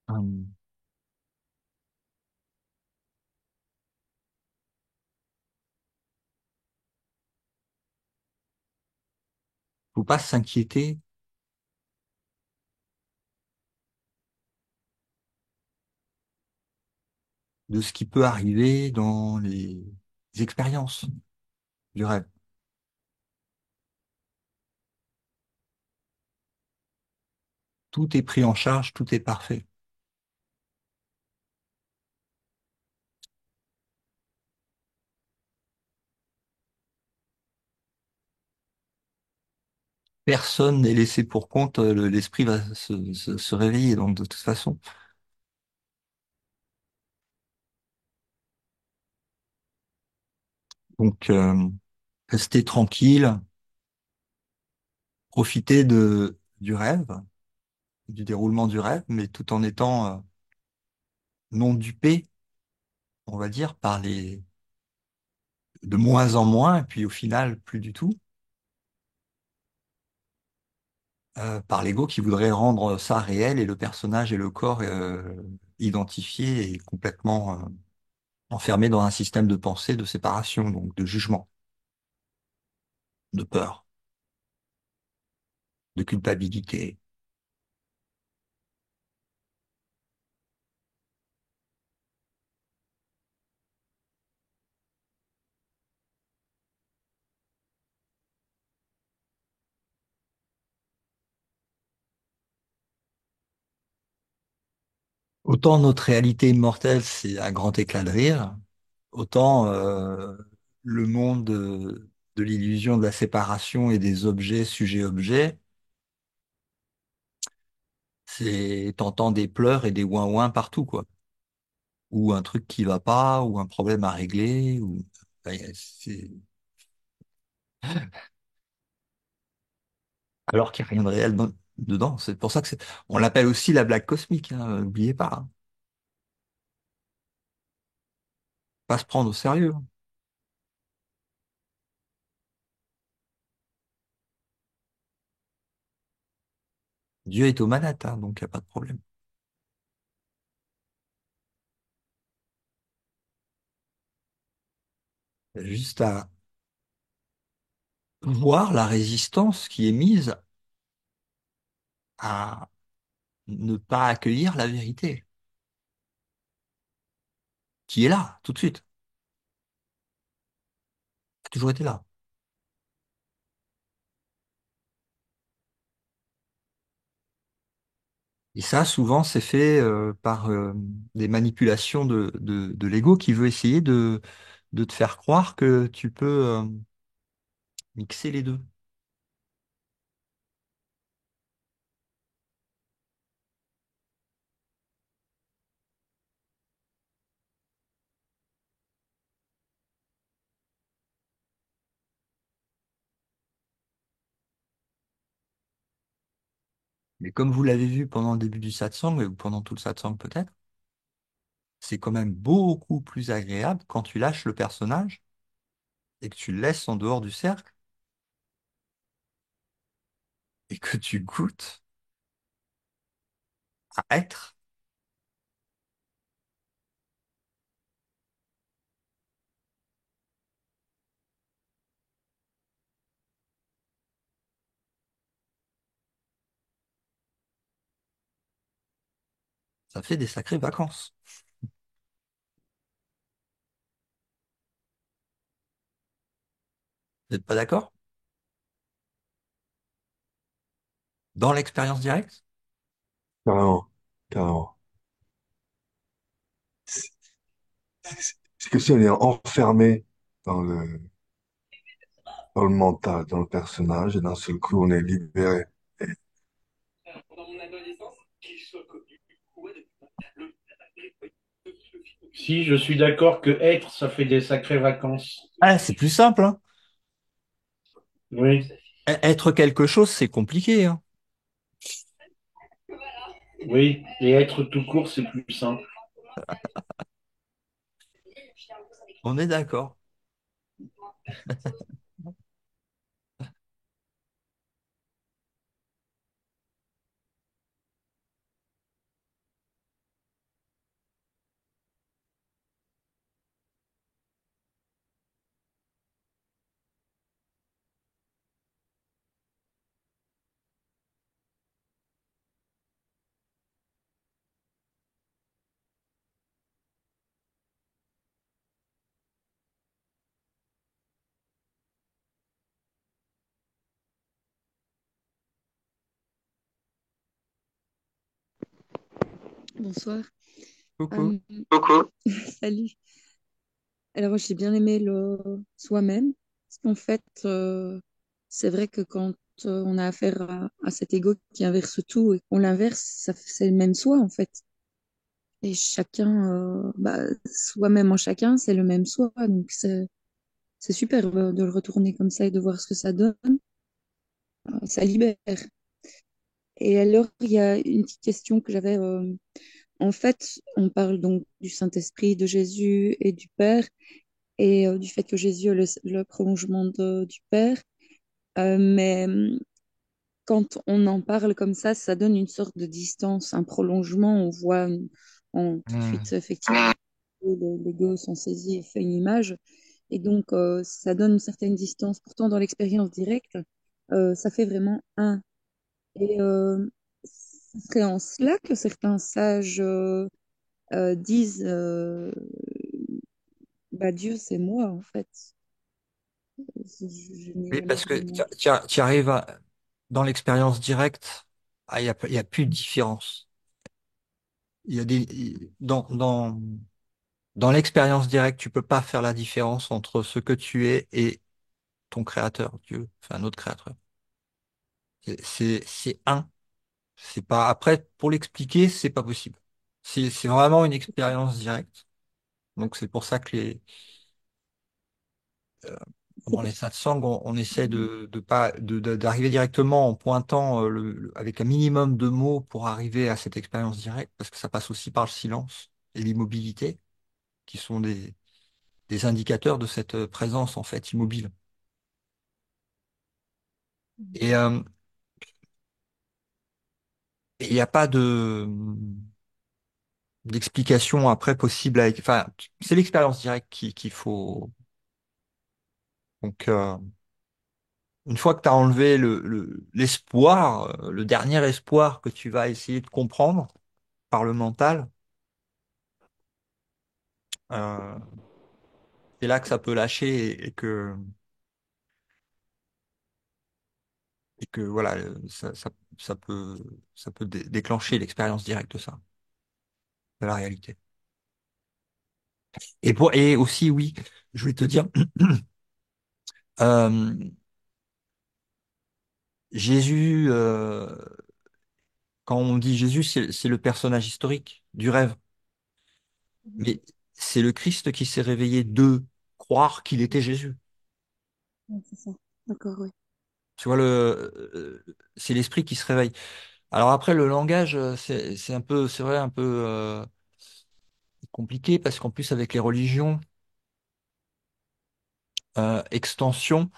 Hum, Faut pas s'inquiéter de ce qui peut arriver dans les expériences du rêve. Tout est pris en charge, tout est parfait. Personne n'est laissé pour compte, l'esprit va se réveiller, donc de toute façon. Donc, restez tranquille, profitez du rêve, du déroulement du rêve, mais tout en étant non dupé, on va dire, par de moins en moins, et puis au final, plus du tout, par l'ego qui voudrait rendre ça réel et le personnage et le corps identifiés et complètement enfermés dans un système de pensée, de séparation, donc de jugement, de peur, de culpabilité. Autant notre réalité immortelle, c'est un grand éclat de rire, autant le monde de l'illusion de la séparation et des objets, sujets-objets, c'est t'entends des pleurs et des ouin-ouin partout, quoi. Ou un truc qui va pas, ou un problème à régler, ou ouais, alors qu'il n'y a rien de réel dedans. C'est pour ça que on l'appelle aussi la blague cosmique, hein, n'oubliez pas, hein. Pas se prendre au sérieux, hein. Dieu est aux manettes, hein, donc il n'y a pas de problème. Il y a juste à voir la résistance qui est mise à ne pas accueillir la vérité, qui est là, tout de suite, a toujours été là. Et ça, souvent, c'est fait par des manipulations de l'ego qui veut essayer de te faire croire que tu peux mixer les deux. Mais comme vous l'avez vu pendant le début du satsang, ou pendant tout le satsang peut-être, c'est quand même beaucoup plus agréable quand tu lâches le personnage et que tu le laisses en dehors du cercle et que tu goûtes à être. Ça fait des sacrées vacances. Vous n'êtes pas d'accord? Dans l'expérience directe? Carrément, carrément. C'est que si on est enfermé dans dans le mental, dans le personnage, et d'un seul coup, on est libéré. Si, je suis d'accord que être, ça fait des sacrées vacances. Ah, c'est plus simple, hein. Oui, Être quelque chose, c'est compliqué, hein. oui. Et être tout court, c'est plus simple. On est d'accord. Bonsoir. Coucou. Euh, Coucou. Salut. Alors, j'ai bien aimé le soi-même. Parce qu'en fait, c'est vrai que quand on a affaire à cet ego qui inverse tout et qu'on l'inverse, c'est le même soi, en fait. Et chacun, soi-même en chacun, c'est le même soi. Donc, c'est super de le retourner comme ça et de voir ce que ça donne. Ça libère. Et alors, il y a une petite question que j'avais. En fait, on parle donc du Saint-Esprit, de Jésus et du Père. Et du fait que Jésus est le prolongement du Père. Mais quand on en parle comme ça donne une sorte de distance, un prolongement. On voit tout de Hmm. suite, effectivement, l'ego s'en saisit et fait une image. Et donc, ça donne une certaine distance. Pourtant, dans l'expérience directe, ça fait vraiment un. Et ce serait en cela que certains sages disent bah, Dieu, c'est moi, en fait. Je Oui, n'ai alors parce que de moi. tu arrives dans l'expérience directe, ah, il y a plus de différence. il y a dans l'expérience directe, tu peux pas faire la différence entre ce que tu es et ton créateur, Dieu, enfin, un autre créateur. C'est un. C'est pas, après, pour l'expliquer, c'est pas possible. C'est vraiment une expérience directe. Donc, c'est pour ça que C'est dans les satsangs, on essaie de pas, d'arriver directement en pointant avec un minimum de mots pour arriver à cette expérience directe, parce que ça passe aussi par le silence et l'immobilité, qui sont des indicateurs de cette présence, en fait, immobile. Et il n'y a pas d'explication après possible avec, enfin, c'est l'expérience directe qu'il faut. Donc, une fois que tu as enlevé l'espoir, le dernier espoir que tu vas essayer de comprendre par le mental, euh, c'est là que ça peut lâcher et que voilà, ça peut déclencher l'expérience directe de ça, de la réalité. Et aussi, oui, je voulais te dire, euh, Jésus, quand on dit Jésus, c'est le personnage historique du rêve. Mais c'est le Christ qui s'est réveillé de croire qu'il était Jésus. ouais, c'est ça. D'accord, oui. Tu vois, c'est l'esprit qui se réveille. Alors après, le langage, c'est un peu, c'est vrai, un peu compliqué parce qu'en plus, avec les religions, extension,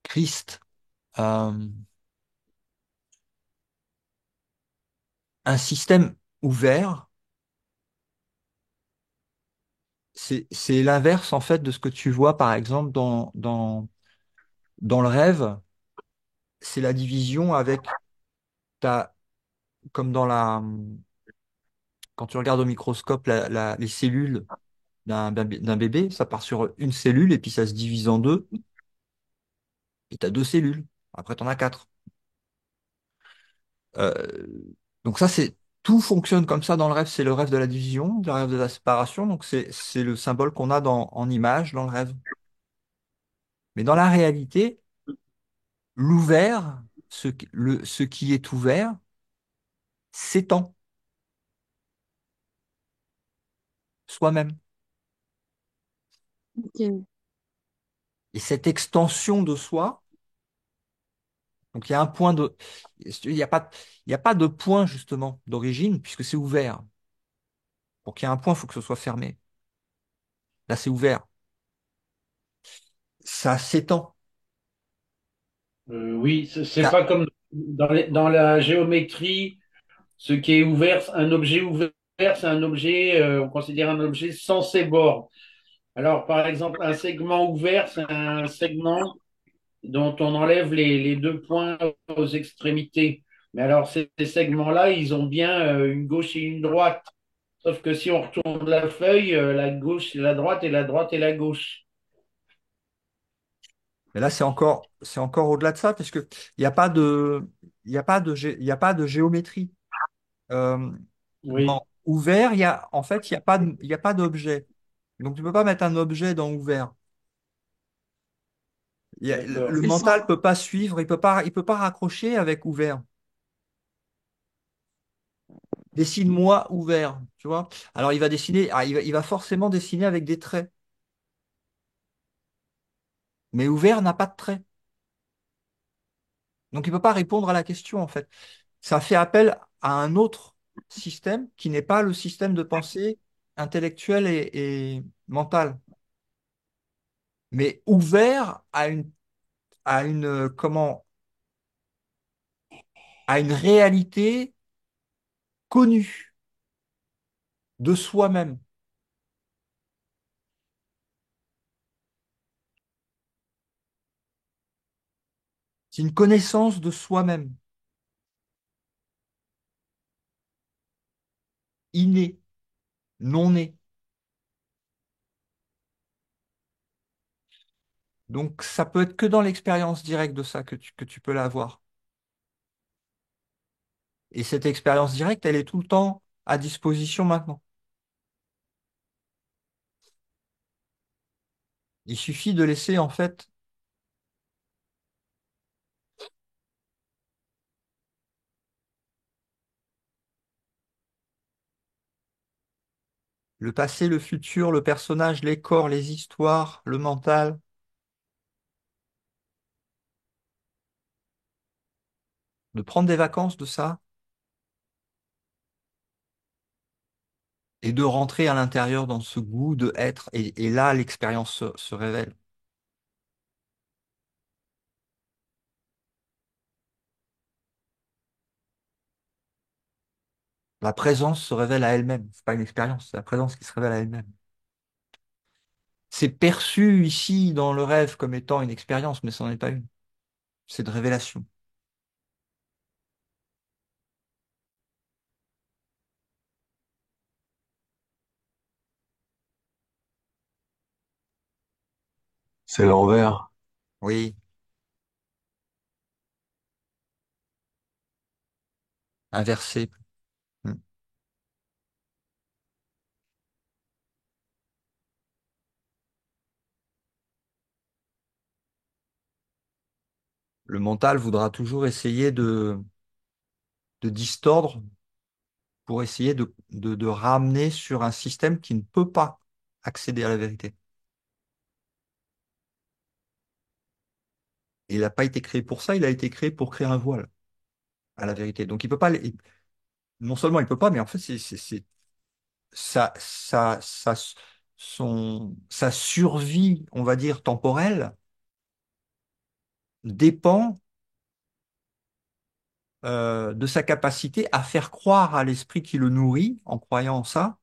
Christ, euh, un système ouvert, c'est l'inverse, en fait, de ce que tu vois, par exemple, dans le rêve. C'est la division avec ta, comme quand tu regardes au microscope les cellules d'un bébé, ça part sur une cellule et puis ça se divise en deux, et tu as deux cellules. Après, tu en as quatre. Euh, donc ça, tout fonctionne comme ça dans le rêve. C'est le rêve de la division, le rêve de la séparation. Donc c'est le symbole qu'on a en image dans le rêve. Mais dans la réalité, l'ouvert, ce qui est ouvert, s'étend soi-même. Ok, Et cette extension de soi, donc il y a un point de, il y a pas de point justement d'origine puisque c'est ouvert. Pour qu'il y ait un point, il faut que ce soit fermé. Là, c'est ouvert. Ça s'étend. Oui, c'est Ça- pas comme dans la géométrie, ce qui est ouvert, un objet ouvert, c'est un objet, on considère un objet sans ses bords. Alors, par exemple, un segment ouvert, c'est un segment dont on enlève les deux points aux extrémités. Mais alors, ces segments-là, ils ont bien une gauche et une droite. Sauf que si on retourne la feuille, la gauche c'est la droite et la droite est la gauche. Mais là, c'est encore au-delà de ça, parce que il n'y a pas de, il y a pas de géométrie. Euh, Oui, Dans ouvert, en fait, il y a pas d'objet. Donc, tu peux pas mettre un objet dans ouvert. Le d'accord. c'est ça. mental peut pas suivre, il peut pas raccrocher avec ouvert. Dessine-moi ouvert, tu vois. Alors, il va dessiner, il va forcément dessiner avec des traits. Mais ouvert n'a pas de traits. Donc, il peut pas répondre à la question, en fait. Ça fait appel à un autre système qui n'est pas le système de pensée intellectuel et mental, mais ouvert à une, à une réalité connue de soi-même. C'est une connaissance de soi-même, innée, non née. Donc, ça peut être que dans l'expérience directe de ça que que tu peux l'avoir. Et cette expérience directe, elle est tout le temps à disposition maintenant. Il suffit de laisser, en fait, le passé, le futur, le personnage, les corps, les histoires, le mental, de prendre des vacances de ça et de rentrer à l'intérieur dans ce goût de être. Et là, l'expérience se révèle. La présence se révèle à elle-même. C'est pas une expérience, c'est la présence qui se révèle à elle-même. C'est perçu ici dans le rêve comme étant une expérience, mais ce n'en est pas une. C'est de révélation. C'est l'envers. Oui, inversé. Hmm. Le mental voudra toujours essayer de distordre pour essayer de ramener sur un système qui ne peut pas accéder à la vérité. Il n'a pas été créé pour ça, il a été créé pour créer un voile à la vérité. Donc il peut pas, non seulement il peut pas, mais en fait sa survie, on va dire temporelle, dépend de sa capacité à faire croire à l'esprit qui le nourrit, en croyant en ça,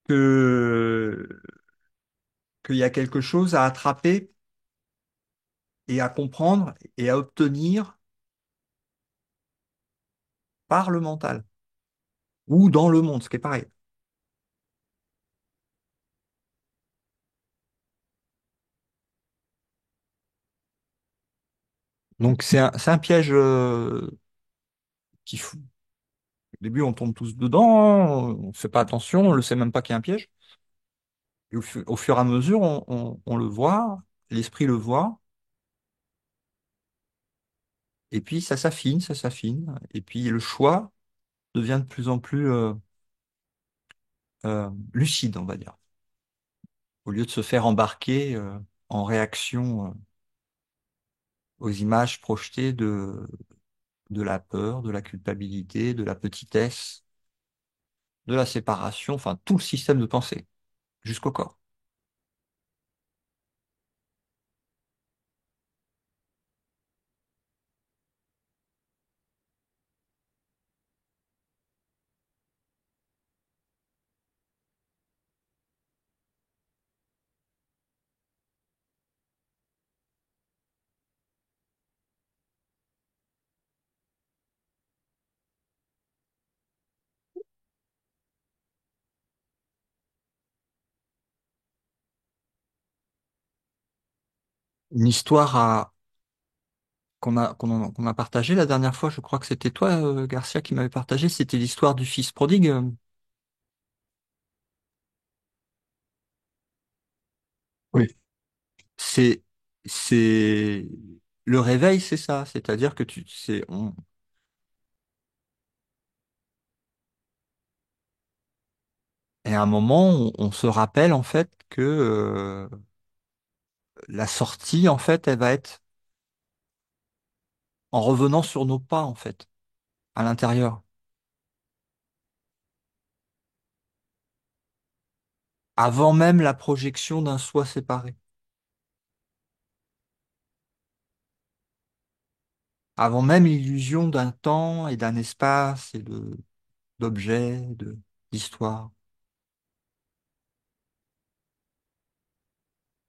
que qu'il y a quelque chose à attraper et à comprendre et à obtenir par le mental ou dans le monde, ce qui est pareil. Donc c'est un piège qui fout. Au début, on tombe tous dedans, on ne fait pas attention, on ne le sait même pas qu'il y a un piège. Et au fur et à mesure, on le voit, l'esprit le voit, et puis ça s'affine, ça s'affine. Et puis le choix devient de plus en plus lucide, on va dire. Au lieu de se faire embarquer en réaction aux images projetées de la peur, de la culpabilité, de la petitesse, de la séparation, enfin tout le système de pensée, jusqu'au corps. Une histoire qu'on a partagée la dernière fois, je crois que c'était toi, Garcia, qui m'avait partagé, c'était l'histoire du fils prodigue. Oui, C'est, c'est, le réveil, c'est ça, c'est-à-dire que et à un moment, on se rappelle en fait que la sortie, en fait, elle va être en revenant sur nos pas, en fait, à l'intérieur, avant même la projection d'un soi séparé, avant même l'illusion d'un temps et d'un espace et d'objets, d'histoire.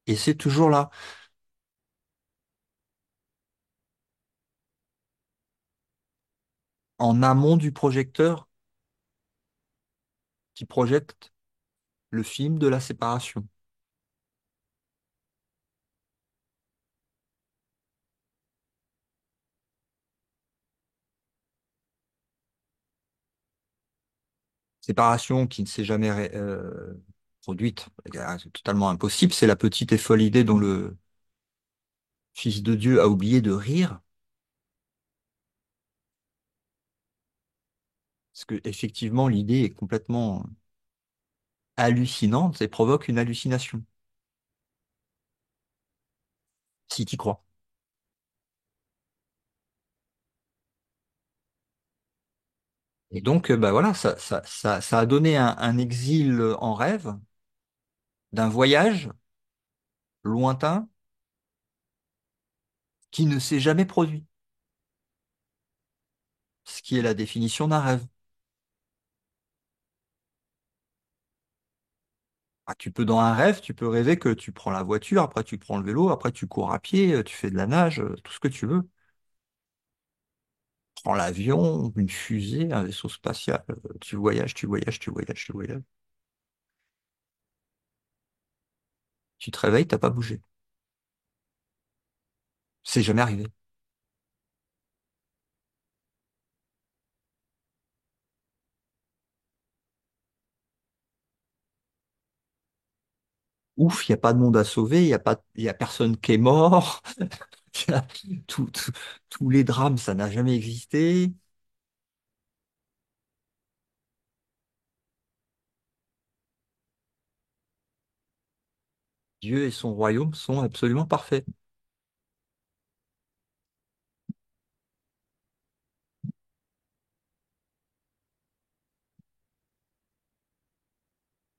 Et c'est toujours là, en amont du projecteur qui projette le film de la séparation. séparation qui ne s'est jamais produite, c'est totalement impossible. C'est la petite et folle idée dont le Fils de Dieu a oublié de rire. Parce que effectivement, l'idée est complètement hallucinante et provoque une hallucination, si tu y crois. Et donc, bah voilà, ça a donné un exil en rêve d'un voyage lointain qui ne s'est jamais produit, ce qui est la définition d'un rêve. Ah, tu peux, dans un rêve, tu peux rêver que tu prends la voiture, après tu prends le vélo, après tu cours à pied, tu fais de la nage, tout ce que tu veux. Prends l'avion, une fusée, un vaisseau spatial, tu voyages, tu voyages, tu voyages, tu voyages. Tu te réveilles, t'as pas bougé. C'est jamais arrivé. Ouf, il n'y a pas de monde à sauver, il y a personne qui est mort. Tout- tout- tous les drames, ça n'a jamais existé. Dieu et son royaume sont absolument parfaits.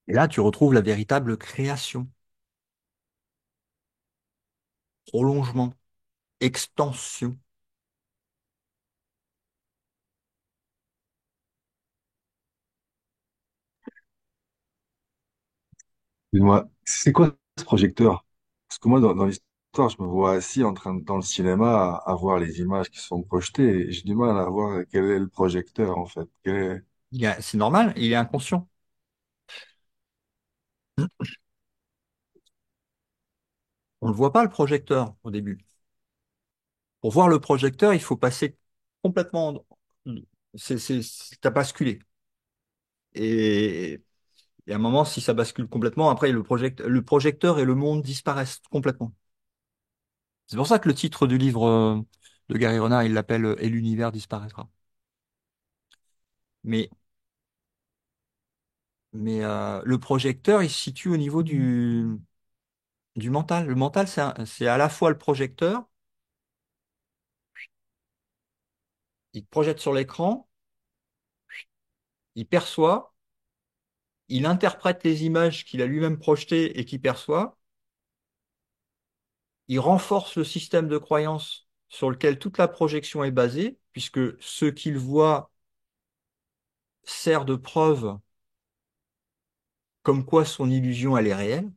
Et là, tu retrouves la véritable création, prolongement, extension. Dis-moi, c'est quoi ce projecteur? Parce que moi, dans l'histoire, je me vois assis dans le cinéma à voir les images qui sont projetées et j'ai du mal à voir quel est le projecteur en fait. C'est normal, il est inconscient. On ne voit pas le projecteur au début. Pour voir le projecteur, il faut passer complètement. T'as basculé. Et, et à un moment, si ça bascule complètement, après, le projecteur et le monde disparaissent complètement. C'est pour ça que le titre du livre de Gary Renard, il l'appelle Et l'univers disparaîtra. Mais, mais le projecteur, il se situe au niveau du mental. Le mental, c'est à la fois le projecteur, il projette sur l'écran, il perçoit, il interprète les images qu'il a lui-même projetées et qu'il perçoit, il renforce le système de croyance sur lequel toute la projection est basée, puisque ce qu'il voit sert de preuve comme quoi son illusion, elle est réelle,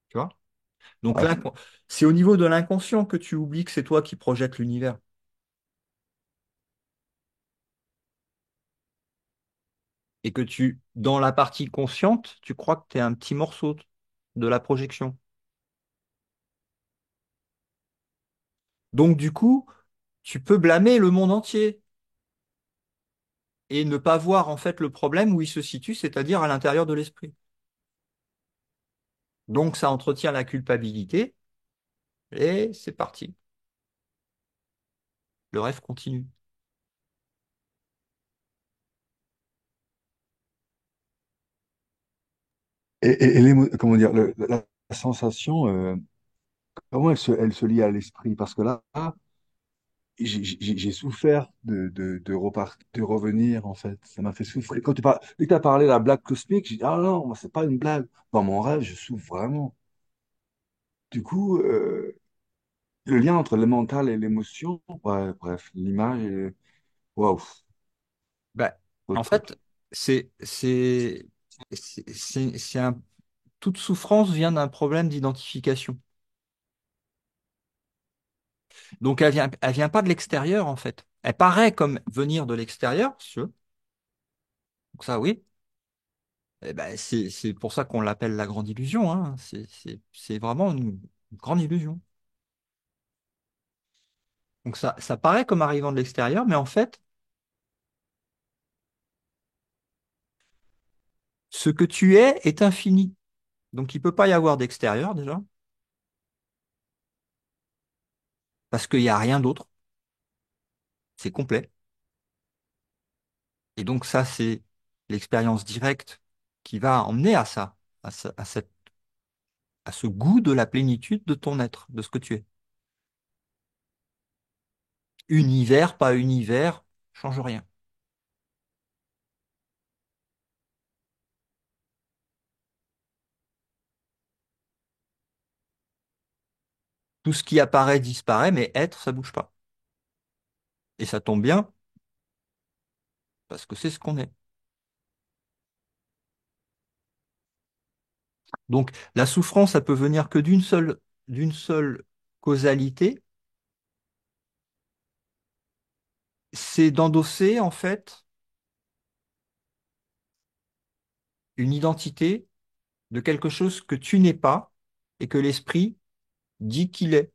tu vois? Donc Ouais. c'est au niveau de l'inconscient que tu oublies que c'est toi qui projettes l'univers. Et que dans la partie consciente, tu crois que tu es un petit morceau de la projection. Donc du coup, tu peux blâmer le monde entier et ne pas voir en fait le problème où il se situe, c'est-à-dire à l'intérieur de l'esprit. Donc ça entretient la culpabilité et c'est parti. Le rêve continue. Comment dire, la sensation, comment elle se lie à l'esprit? Parce que là, j'ai souffert de revenir, en fait. Ça m'a fait souffrir. Dès que tu as parlé de la blague cosmique, j'ai dit, ah non, moi, c'est pas une blague. Dans mon rêve, je souffre vraiment. Du coup, le lien entre le mental et l'émotion, ouais, bref, l'image, waouh, Ben, trop en chouette. fait, c'est toute souffrance vient d'un problème d'identification. Donc elle vient pas de l'extérieur en fait. Elle paraît comme venir de l'extérieur, si tu veux. Donc ça, oui. Eh ben, c'est pour ça qu'on l'appelle la grande illusion, hein. C'est vraiment une grande illusion. Donc ça paraît comme arrivant de l'extérieur, mais en fait, ce que tu es est infini. Donc il ne peut pas y avoir d'extérieur déjà, parce qu'il n'y a rien d'autre. C'est complet. Et donc ça, c'est l'expérience directe qui va emmener à ça, à ce goût de la plénitude de ton être, de ce que tu es. Univers, pas univers, change rien. Tout ce qui apparaît disparaît, mais être, ça bouge pas. Et ça tombe bien, parce que c'est ce qu'on est. Donc la souffrance, ça peut venir que d'une seule causalité, c'est d'endosser en fait une identité de quelque chose que tu n'es pas et que l'esprit dit qu'il est.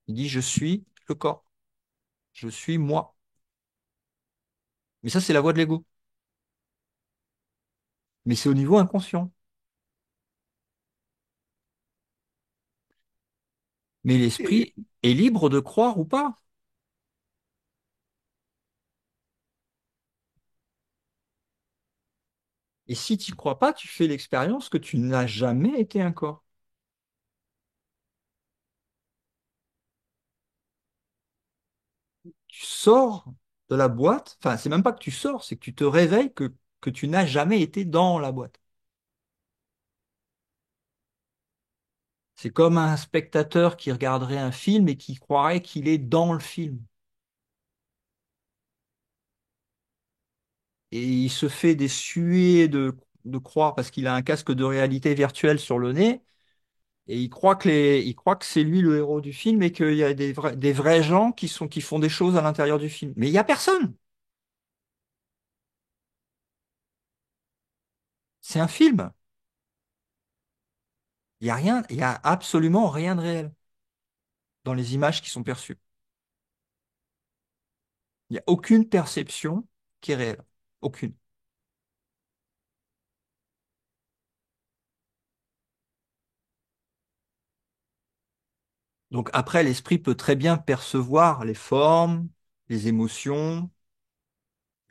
Il dit je suis le corps, je suis moi. Mais ça, c'est la voix de l'ego. Mais c'est au niveau inconscient. Mais Et, l'esprit est libre de croire ou pas. Et si tu n'y crois pas, tu fais l'expérience que tu n'as jamais été un corps. Tu sors de la boîte, enfin, c'est même pas que tu sors, c'est que tu te réveilles que tu n'as jamais été dans la boîte. C'est comme un spectateur qui regarderait un film et qui croirait qu'il est dans le film. Et il se fait des suées de croire parce qu'il a un casque de réalité virtuelle sur le nez et il croit que c'est lui le héros du film et qu'il y a des vrais gens qui font des choses à l'intérieur du film. Mais il n'y a personne. C'est un film. Il y a rien, il y a absolument rien de réel dans les images qui sont perçues. Il n'y a aucune perception qui est réelle. Aucune. Donc après, l'esprit peut très bien percevoir les formes, les émotions,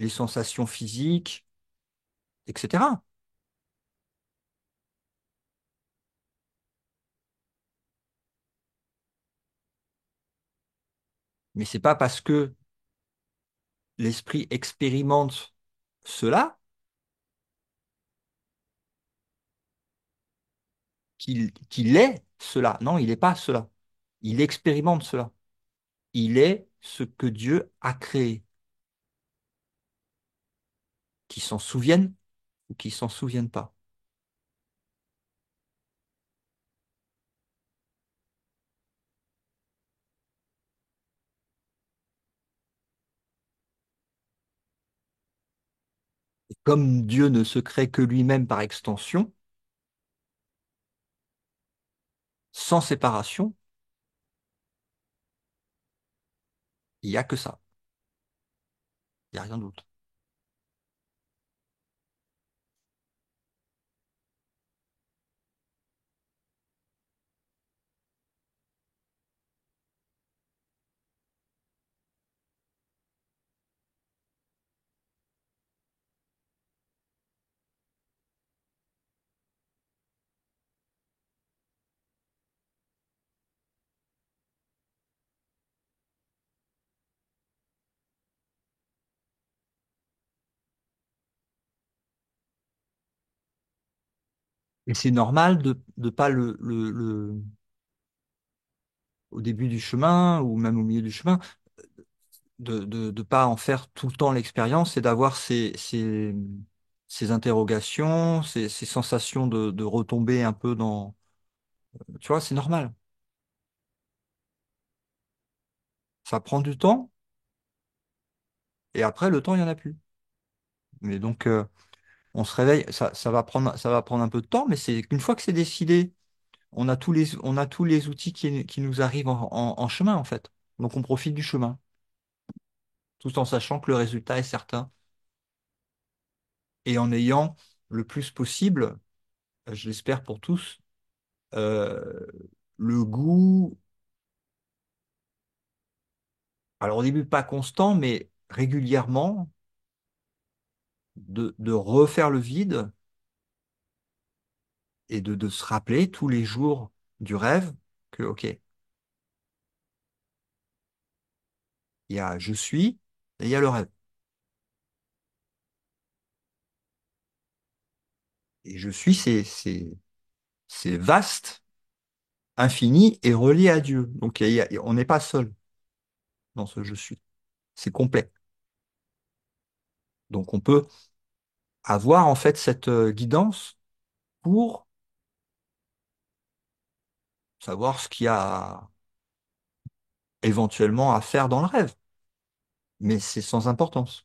les sensations physiques, etc. Mais c'est pas parce que l'esprit expérimente cela qu'il est cela. Non, il n'est pas cela. Il expérimente cela. Il est ce que Dieu a créé. Qu'il s'en souvienne ou qu'il s'en souvienne pas. Et comme Dieu ne se crée que lui-même par extension, sans séparation, il n'y a que ça. Il n'y a rien d'autre. Et c'est normal de ne pas au début du chemin ou même au milieu du chemin, de pas en faire tout le temps l'expérience et d'avoir ces interrogations, ces sensations de retomber un peu dans... Tu vois, c'est normal. Ça prend du temps et après, le temps, il n'y en a plus. Mais donc, on se réveille, ça va prendre un peu de temps, mais c'est qu'une fois que c'est décidé, on a tous les outils qui nous arrivent en chemin, en fait. Donc on profite du chemin, tout en sachant que le résultat est certain et en ayant le plus possible, je l'espère pour tous, euh, le goût, alors au début pas constant, mais régulièrement, de refaire le vide et de se rappeler tous les jours du rêve que, OK, il y a je suis et il y a le rêve. Et je suis, c'est vaste, infini et relié à Dieu. Donc on n'est pas seul dans ce je suis. C'est complet. Donc on peut avoir en fait cette guidance pour savoir ce qu'il y a éventuellement à faire dans le rêve. Mais c'est sans importance.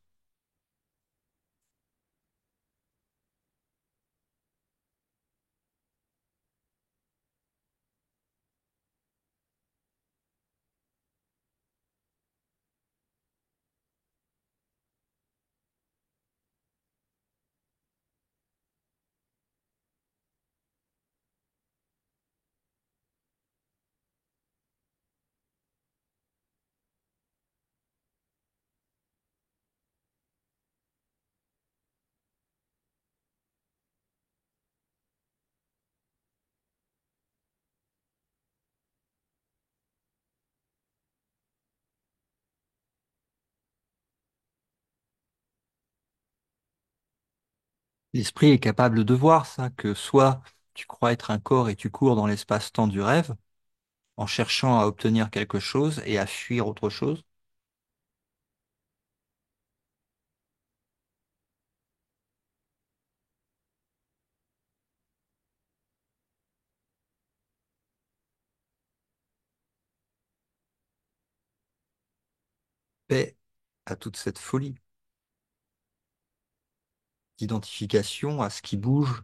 L'esprit est capable de voir ça, que soit tu crois être un corps et tu cours dans l'espace-temps du rêve en cherchant à obtenir quelque chose et à fuir autre chose. Paix à toute cette folie d'identification à ce qui bouge.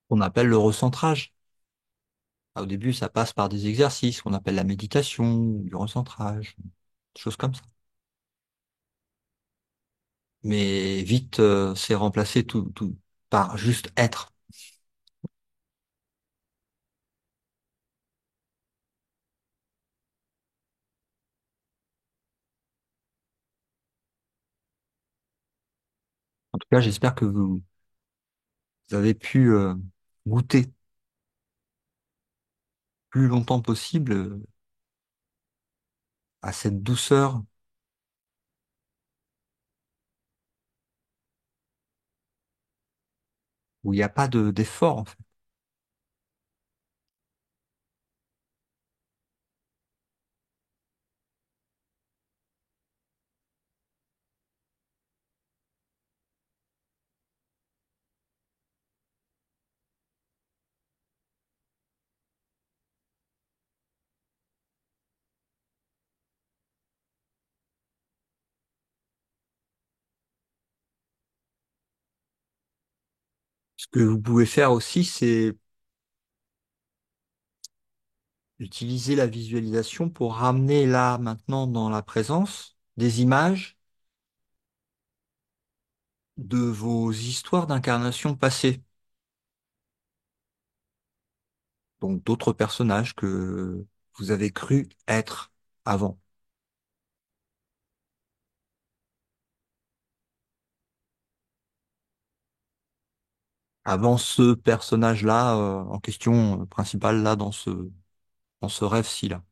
On appelle le recentrage. Au début, ça passe par des exercices qu'on appelle la méditation, ou du recentrage, des choses comme ça. Mais vite, c'est remplacé tout par juste être. En tout cas, j'espère que vous avez pu goûter plus longtemps possible à cette douceur où il n'y a pas d'effort, en fait. Ce que vous pouvez faire aussi, c'est utiliser la visualisation pour ramener là, maintenant, dans la présence, des images de vos histoires d'incarnation passées. Donc d'autres personnages que vous avez cru être avant. Avant ce personnage-là, en question principale, là, dans ce rêve-ci, là.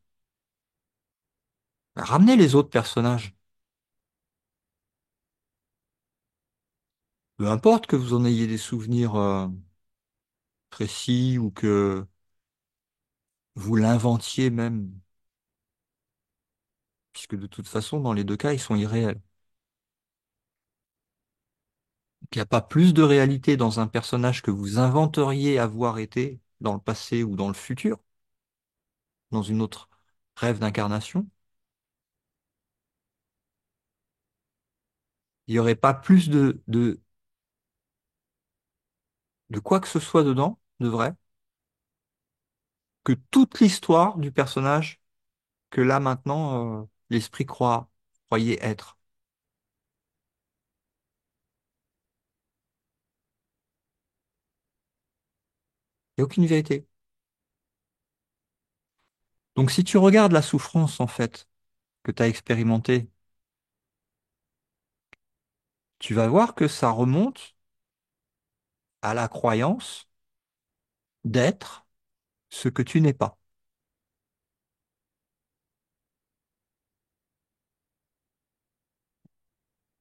Ramenez les autres personnages. Peu importe que vous en ayez des souvenirs précis ou que vous l'inventiez même, puisque de toute façon, dans les deux cas, ils sont irréels. qu'il n'y a pas plus de réalité dans un personnage que vous inventeriez avoir été dans le passé ou dans le futur, dans une autre rêve d'incarnation. Il n'y aurait pas plus de quoi que ce soit dedans, de vrai, que toute l'histoire du personnage que là maintenant, l'esprit croyait être. Il n'y a aucune vérité. Donc si tu regardes la souffrance, en fait, que tu as expérimentée, tu vas voir que ça remonte à la croyance d'être ce que tu n'es pas,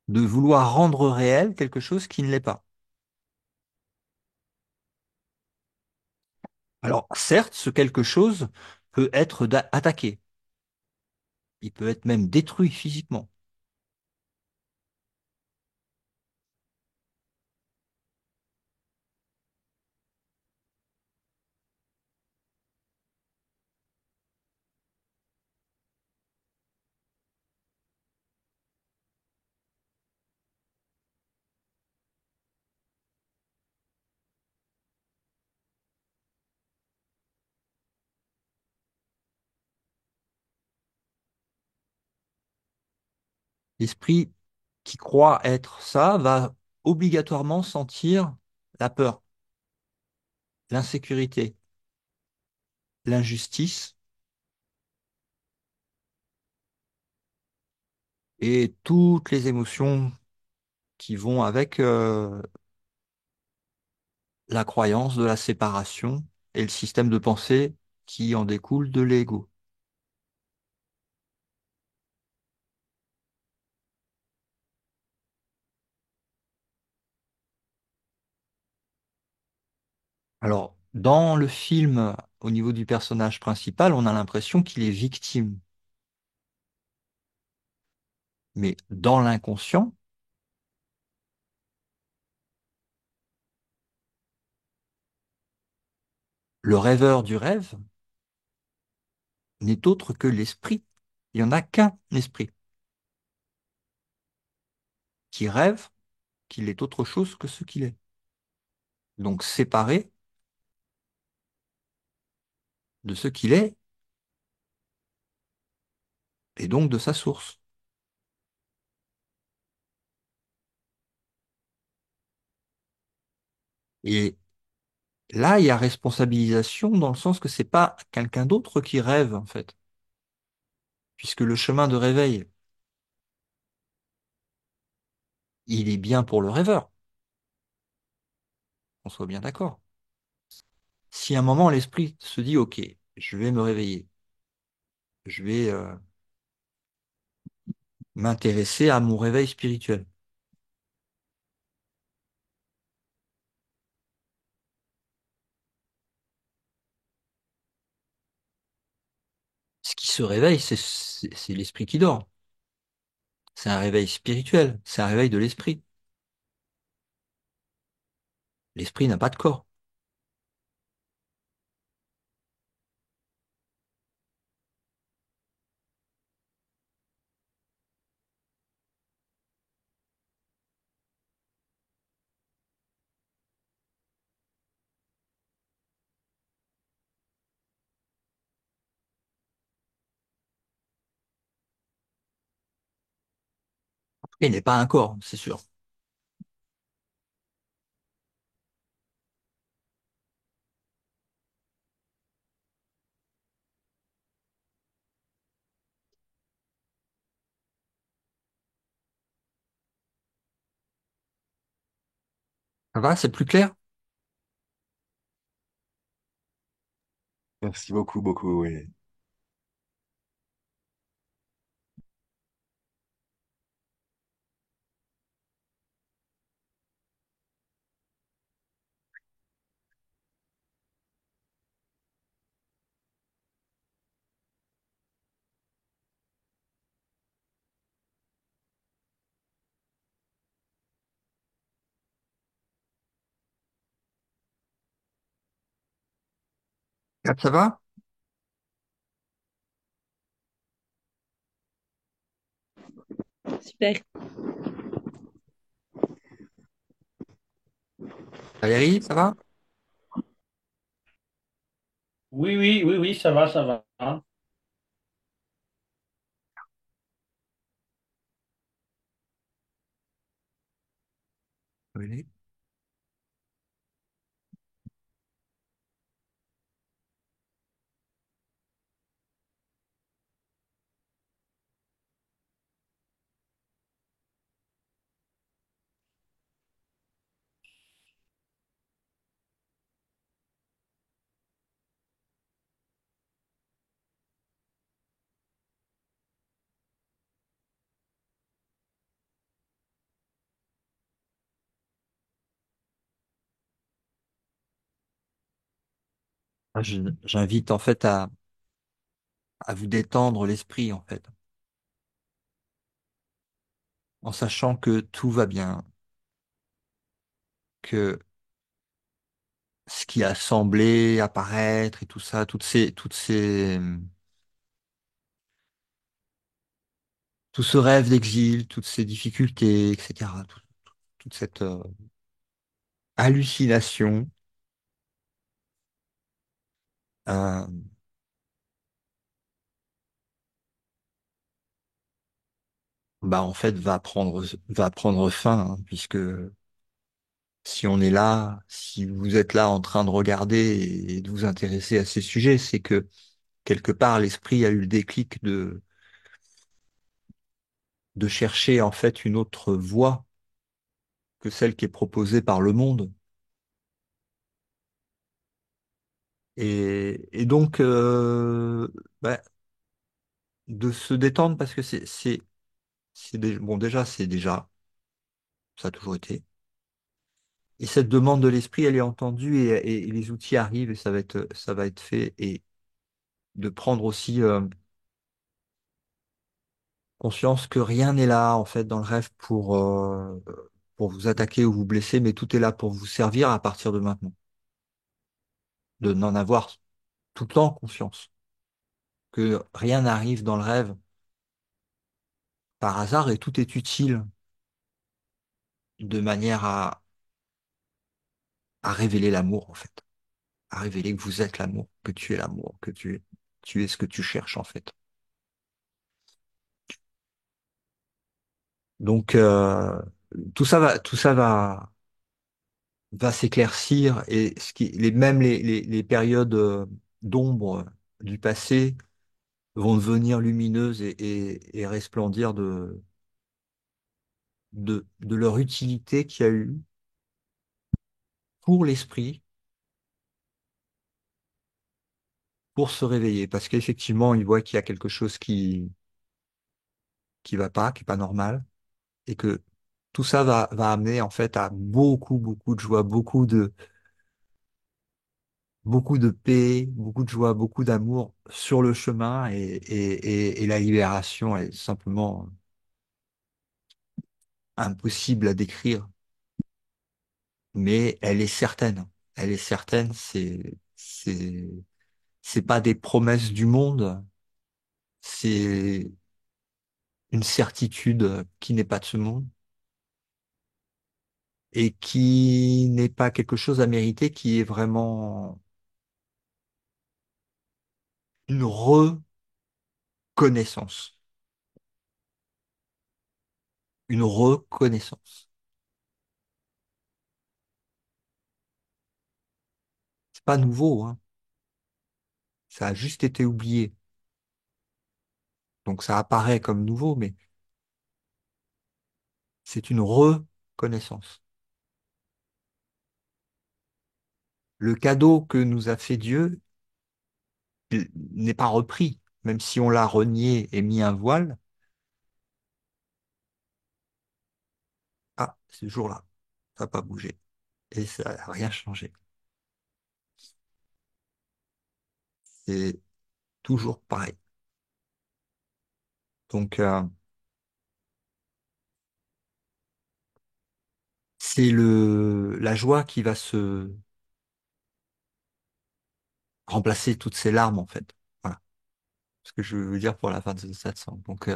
de vouloir rendre réel quelque chose qui ne l'est pas. Alors, certes, ce quelque chose peut être attaqué, il peut être même détruit physiquement. L'esprit qui croit être ça va obligatoirement sentir la peur, l'insécurité, l'injustice et toutes les émotions qui vont avec la croyance de la séparation et le système de pensée qui en découle de l'ego. Alors, dans le film, au niveau du personnage principal, on a l'impression qu'il est victime. Mais dans l'inconscient, le rêveur du rêve n'est autre que l'esprit. Il n'y en a qu'un esprit qui rêve qu'il est autre chose que ce qu'il est. Donc séparé de ce qu'il est et donc de sa source. Et là, il y a responsabilisation dans le sens que c'est pas quelqu'un d'autre qui rêve, en fait, puisque le chemin de réveil, il est bien pour le rêveur, qu'on soit bien d'accord. Si à un moment l'esprit se dit, OK, je vais me réveiller, je vais m'intéresser à mon réveil spirituel. Ce qui se réveille, c'est l'esprit qui dort. C'est un réveil spirituel, c'est un réveil de l'esprit. L'esprit n'a pas de corps. Il n'est pas un corps, c'est sûr. Ça va, c'est plus clair? Merci beaucoup, beaucoup, oui. Ah, ça va? Super. Valérie, ça va? Oui, oui, oui, oui, ça va, ça va. Oui. Ah, j'invite en fait à vous détendre l'esprit en fait, en sachant que tout va bien, que ce qui a semblé apparaître et tout ça, tout ce rêve d'exil, toutes ces difficultés, etc., toute cette hallucination, euh, bah en fait va prendre fin, hein, puisque si on est là, si vous êtes là en train de regarder et de vous intéresser à ces sujets, c'est que quelque part l'esprit a eu le déclic de chercher en fait une autre voie que celle qui est proposée par le monde. Et donc, bah, de se détendre parce que bon, déjà, c'est déjà, ça a toujours été. Et cette demande de l'esprit, elle est entendue et les outils arrivent et ça va être fait. Et de prendre aussi conscience que rien n'est là, en fait, dans le rêve pour vous attaquer ou vous blesser, mais tout est là pour vous servir à partir de maintenant. De n'en avoir tout le temps conscience. Que rien n'arrive dans le rêve par hasard et tout est utile de manière à révéler l'amour, en fait. À révéler que vous êtes l'amour, que tu es l'amour, tu es ce que tu cherches, en fait. Donc, tout ça va s'éclaircir et même les périodes d'ombre du passé vont devenir lumineuses et resplendir de leur utilité qu'il y a eu pour l'esprit, pour se réveiller. Parce qu'effectivement, il voit qu'il y a quelque chose qui va pas, qui est pas normal, et que tout ça va amener en fait à beaucoup de joie, beaucoup de paix, beaucoup de joie, beaucoup d'amour sur le chemin et la libération est simplement impossible à décrire, mais elle est certaine. Elle est certaine, c'est pas des promesses du monde, c'est une certitude qui n'est pas de ce monde et qui n'est pas quelque chose à mériter, qui est vraiment une reconnaissance. Une reconnaissance. C'est pas nouveau, hein. Ça a juste été oublié. Donc ça apparaît comme nouveau, mais c'est une reconnaissance. Le cadeau que nous a fait Dieu il n'est pas repris, même si on l'a renié et mis un voile. Ah, ce jour-là, ça n'a pas bougé et ça n'a rien changé. C'est toujours pareil. Donc c'est la joie qui va se remplacer toutes ces larmes, en fait. Voilà ce que je veux dire pour la fin de cette scène. Donc,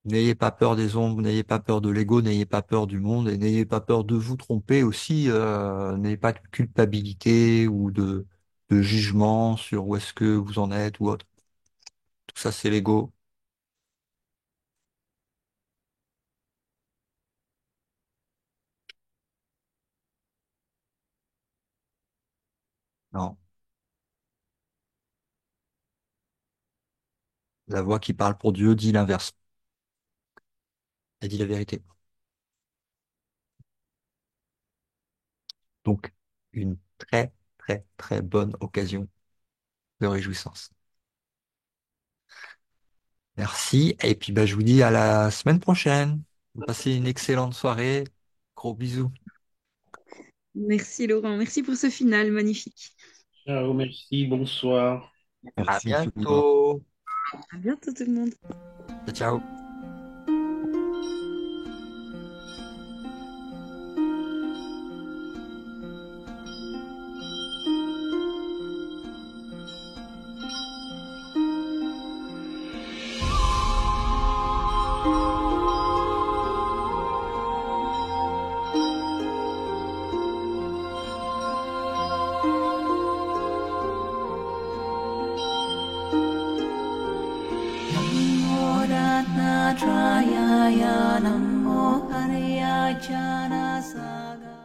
n'ayez pas peur des ombres, n'ayez pas peur de l'ego, n'ayez pas peur du monde et n'ayez pas peur de vous tromper aussi. N'ayez pas de culpabilité ou de jugement sur où est-ce que vous en êtes ou autre. Tout ça, c'est l'ego. Non. La voix qui parle pour Dieu dit l'inverse. Elle dit la vérité. Donc, une très, très, très bonne occasion de réjouissance. Merci. Et puis, bah, je vous dis à la semaine prochaine. Passez une excellente soirée. Gros bisous. Merci Laurent, merci pour ce final magnifique. Ciao, merci, bonsoir. À Merci infiniment. bientôt. À bientôt tout le monde. Ciao, ciao. Namo Ratnatrayaya Namo Hariya Jana Saga